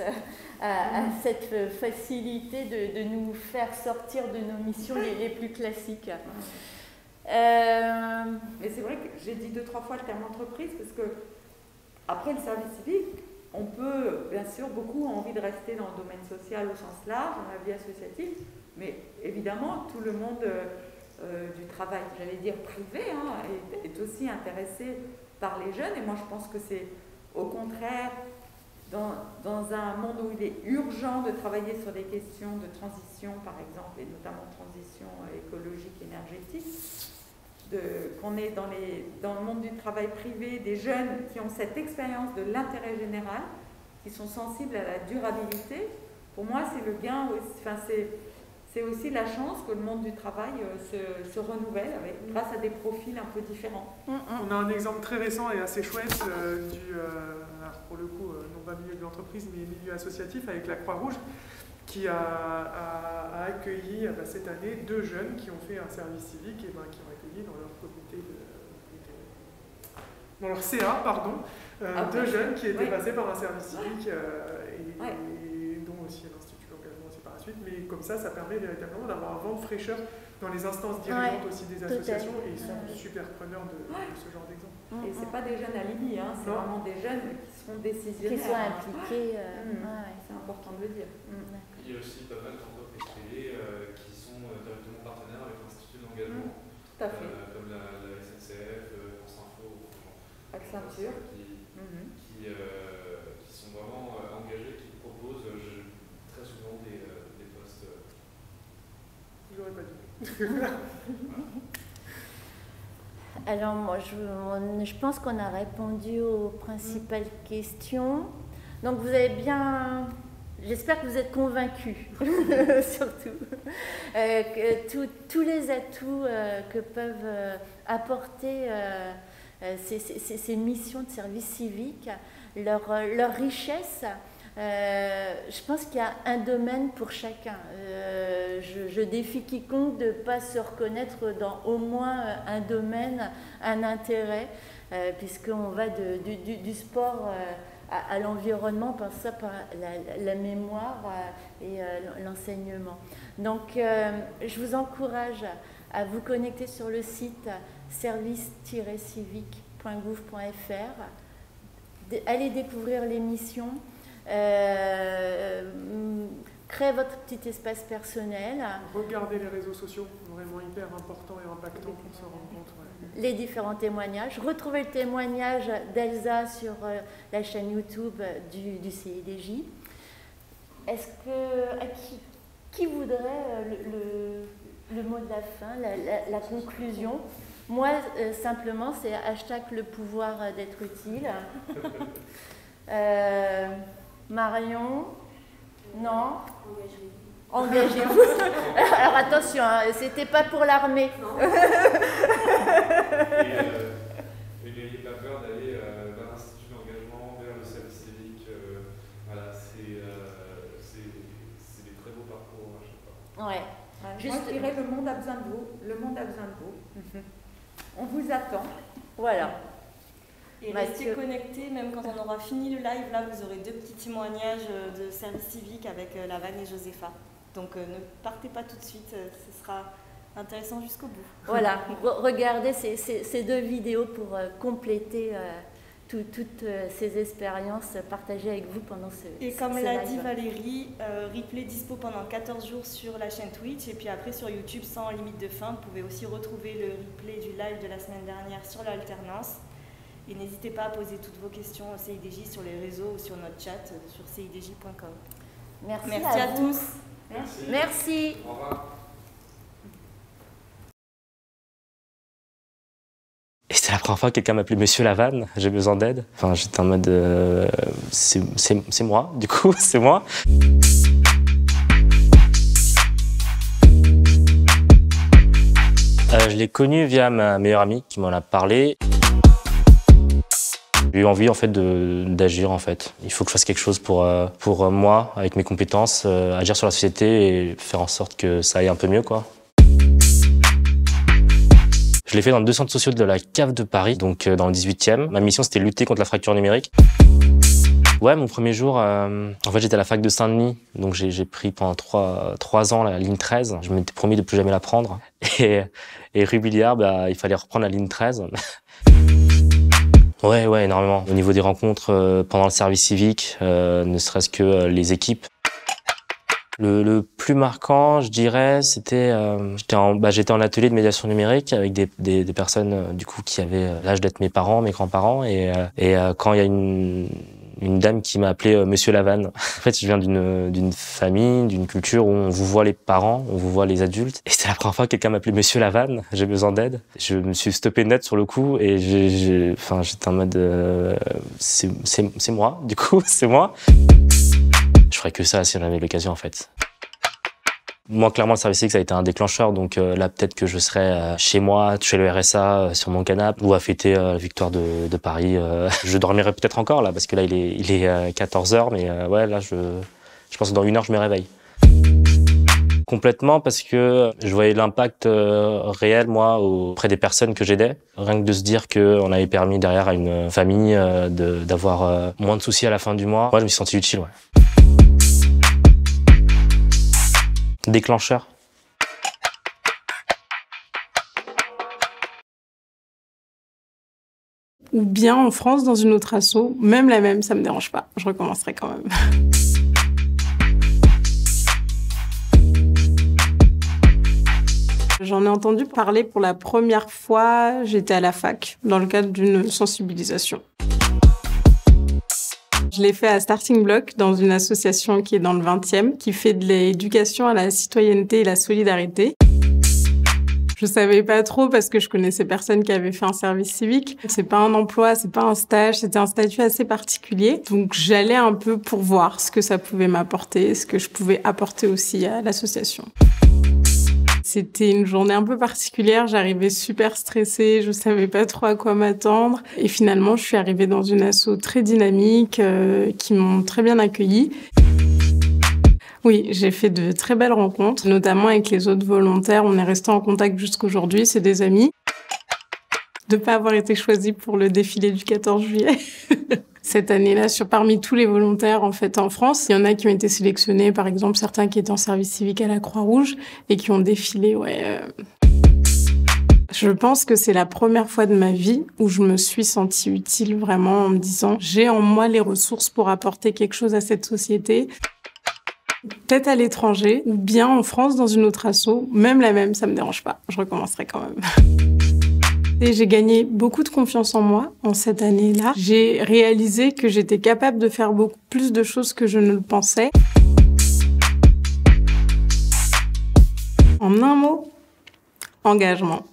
à cette facilité de nous faire sortir de nos missions les plus classiques. Mais c'est vrai que j'ai dit 2-3 fois le terme entreprise parce que après le service civique, on peut, bien sûr, beaucoup ont envie de rester dans le domaine social au sens large, dans la vie associative, mais évidemment, tout le monde du travail, j'allais dire privé, hein, est aussi intéressé par les jeunes. Et moi, je pense que c'est au contraire, dans un monde où il est urgent de travailler sur des questions de transition, par exemple, et notamment transition écologique, énergétique, qu'on est dans le monde du travail privé, des jeunes qui ont cette expérience de l'intérêt général, qui sont sensibles à la durabilité. Pour moi, c'est le gain, enfin, c'est aussi la chance que le monde du travail se renouvelle grâce à des profils un peu différents. On a un exemple très récent et assez chouette alors pour le coup, non pas milieu de l'entreprise, mais milieu associatif avec la Croix-Rouge, qui a accueilli cette année 2 jeunes qui ont fait un service civique et qui ont accueilli dans leur comité dans leur CA, pardon, 2 jeunes qui étaient passés par un service civique et dont aussi l'Institut d'engagement aussi par la suite. Mais comme ça permet véritablement d'avoir un vent de fraîcheur dans les instances dirigeantes aussi des associations et ils sont super preneurs de ce genre d'exemple. Et ce n'est pas des jeunes alibi, hein, c'est vraiment des jeunes qui seront décisionnaires. Qui sont impliqués. C'est important de le dire. Il y a aussi pas mal d'entreprises privées qui sont directement partenaires avec l'Institut d'engagement, comme la SNCF, France Info, Accenture, qui sont vraiment engagés, qui proposent très souvent des postes. Je l'aurais pas dit. Alors moi, je pense qu'on a répondu aux principales questions. Donc vous avez bien... J'espère que vous êtes convaincus, surtout, que tous les atouts que peuvent apporter ces missions de service civique, leur richesse, je pense qu'il y a un domaine pour chacun. Je défie quiconque de ne pas se reconnaître dans au moins un domaine, un intérêt, puisqu'on va du sport à l'environnement, par ça, par la mémoire et l'enseignement. Donc, je vous encourage à vous connecter sur le site service-civique.gouv.fr, allez découvrir l'émission, créez votre petit espace personnel. Regardez les réseaux sociaux, vraiment hyper important et impactant pour se rendre compte. Les différents témoignages. Retrouvez le témoignage d'Elsa sur la chaîne YouTube du CIDJ. Est-ce que qui voudrait le mot de la fin, la conclusion? Moi, simplement, c'est #le pouvoir d'être utile. Marion? Non? Engagez-vous. Alors attention, hein, c'était pas pour l'armée. Et n'ayez pas peur d'aller vers l'Institut d'engagement, vers le service civique. Voilà, c'est des très beaux parcours à chaque fois. Ouais. Moi, je dirais le monde a besoin de vous. Le monde a besoin de vous. On vous attend. Voilà. Et restez connectés, même quand on aura fini le live, là vous aurez 2 petits témoignages de service civique avec Lavanne et Josépha. Donc ne partez pas tout de suite, ce sera intéressant jusqu'au bout. Voilà, regardez ces 2 vidéos pour compléter toutes ces expériences partagées avec vous pendant ce Et comme ce l'a live. dit Valérie, replay dispo pendant 14 jours sur la chaîne Twitch et puis après sur YouTube sans limite de fin. Vous pouvez aussi retrouver le replay du live de la semaine dernière sur l'alternance. Et n'hésitez pas à poser toutes vos questions au CIDJ sur les réseaux ou sur notre chat sur cidj.com. Merci à tous. Merci. Au revoir. Et c'était la première fois que quelqu'un m'appelait Monsieur Lavanne, j'ai besoin d'aide. Enfin, j'étais en mode, c'est moi, du coup, c'est moi. Je l'ai connu via ma meilleure amie qui m'en a parlé. J'ai eu envie en fait d'agir en fait. Il faut que je fasse quelque chose pour moi, avec mes compétences, agir sur la société et faire en sorte que ça aille un peu mieux quoi. Je l'ai fait dans 2 centres sociaux de la Cave de Paris, donc dans le 18e. Ma mission c'était lutter contre la fracture numérique. Ouais, mon premier jour, en fait, j'étais à la fac de Saint-Denis, donc j'ai pris pendant 3 ans la ligne 13. Je m'étais promis de plus jamais la prendre. Et rue Billiard, il fallait reprendre la ligne 13. Ouais, énormément. Au niveau des rencontres pendant le service civique, ne serait-ce que les équipes. Le plus marquant, je dirais, c'était j'étais en atelier de médiation numérique avec des personnes du coup qui avaient l'âge d'être mes parents, mes grands-parents, et quand il y a une dame qui m'a appelé Monsieur Lavanne. En fait, je viens d'une famille, d'une culture où on vous voit les parents, on vous voit les adultes. Et c'était la première fois que quelqu'un m'appelait Monsieur Lavanne. J'ai besoin d'aide. Je me suis stoppé net sur le coup et j'étais en mode c'est moi, du coup, c'est moi. Je ferais que ça si on avait l'occasion, en fait. Moi, clairement, le service civique, ça a été un déclencheur. Donc là, peut-être que je serais chez moi, toucher le RSA, sur mon canapé, ou à fêter la victoire de Paris. Je dormirai peut-être encore, là, parce que là, il est 14h. Mais ouais, là, je pense que dans 1 heure, je me réveille. Complètement, parce que je voyais l'impact réel, moi, auprès des personnes que j'aidais. Rien que de se dire qu'on avait permis derrière à une famille d'avoir moins de soucis à la fin du mois. Moi, je me suis senti utile, ouais. Déclencheur. Ou bien en France dans une autre asso, même la même, ça me dérange pas. Je recommencerai quand même. J'en ai entendu parler pour la première fois, j'étais à la fac, dans le cadre d'une sensibilisation. Je l'ai fait à Starting Block, dans une association qui est dans le 20e, qui fait de l'éducation à la citoyenneté et la solidarité. Je savais pas trop parce que je connaissais personne qui avait fait un service civique. C'est pas un emploi, c'est pas un stage, c'était un statut assez particulier. Donc j'allais un peu pour voir ce que ça pouvait m'apporter, ce que je pouvais apporter aussi à l'association. C'était une journée un peu particulière, j'arrivais super stressée, je savais pas trop à quoi m'attendre. Et finalement, je suis arrivée dans une asso très dynamique, qui m'ont très bien accueillie. Oui, j'ai fait de très belles rencontres, notamment avec les autres volontaires. On est restés en contact jusqu'aujourd'hui, c'est des amis. De pas avoir été choisie pour le défilé du 14 juillet. Cette année-là, parmi tous les volontaires en fait en France, il y en a qui ont été sélectionnés, par exemple certains qui étaient en service civique à la Croix-Rouge et qui ont défilé. Je pense que c'est la première fois de ma vie où je me suis sentie utile vraiment en me disant j'ai en moi les ressources pour apporter quelque chose à cette société. Peut-être à l'étranger ou bien en France dans une autre asso, même la même, ça me dérange pas. Je recommencerai quand même. Et j'ai gagné beaucoup de confiance en moi en cette année-là. J'ai réalisé que j'étais capable de faire beaucoup plus de choses que je ne le pensais. En un mot, engagement.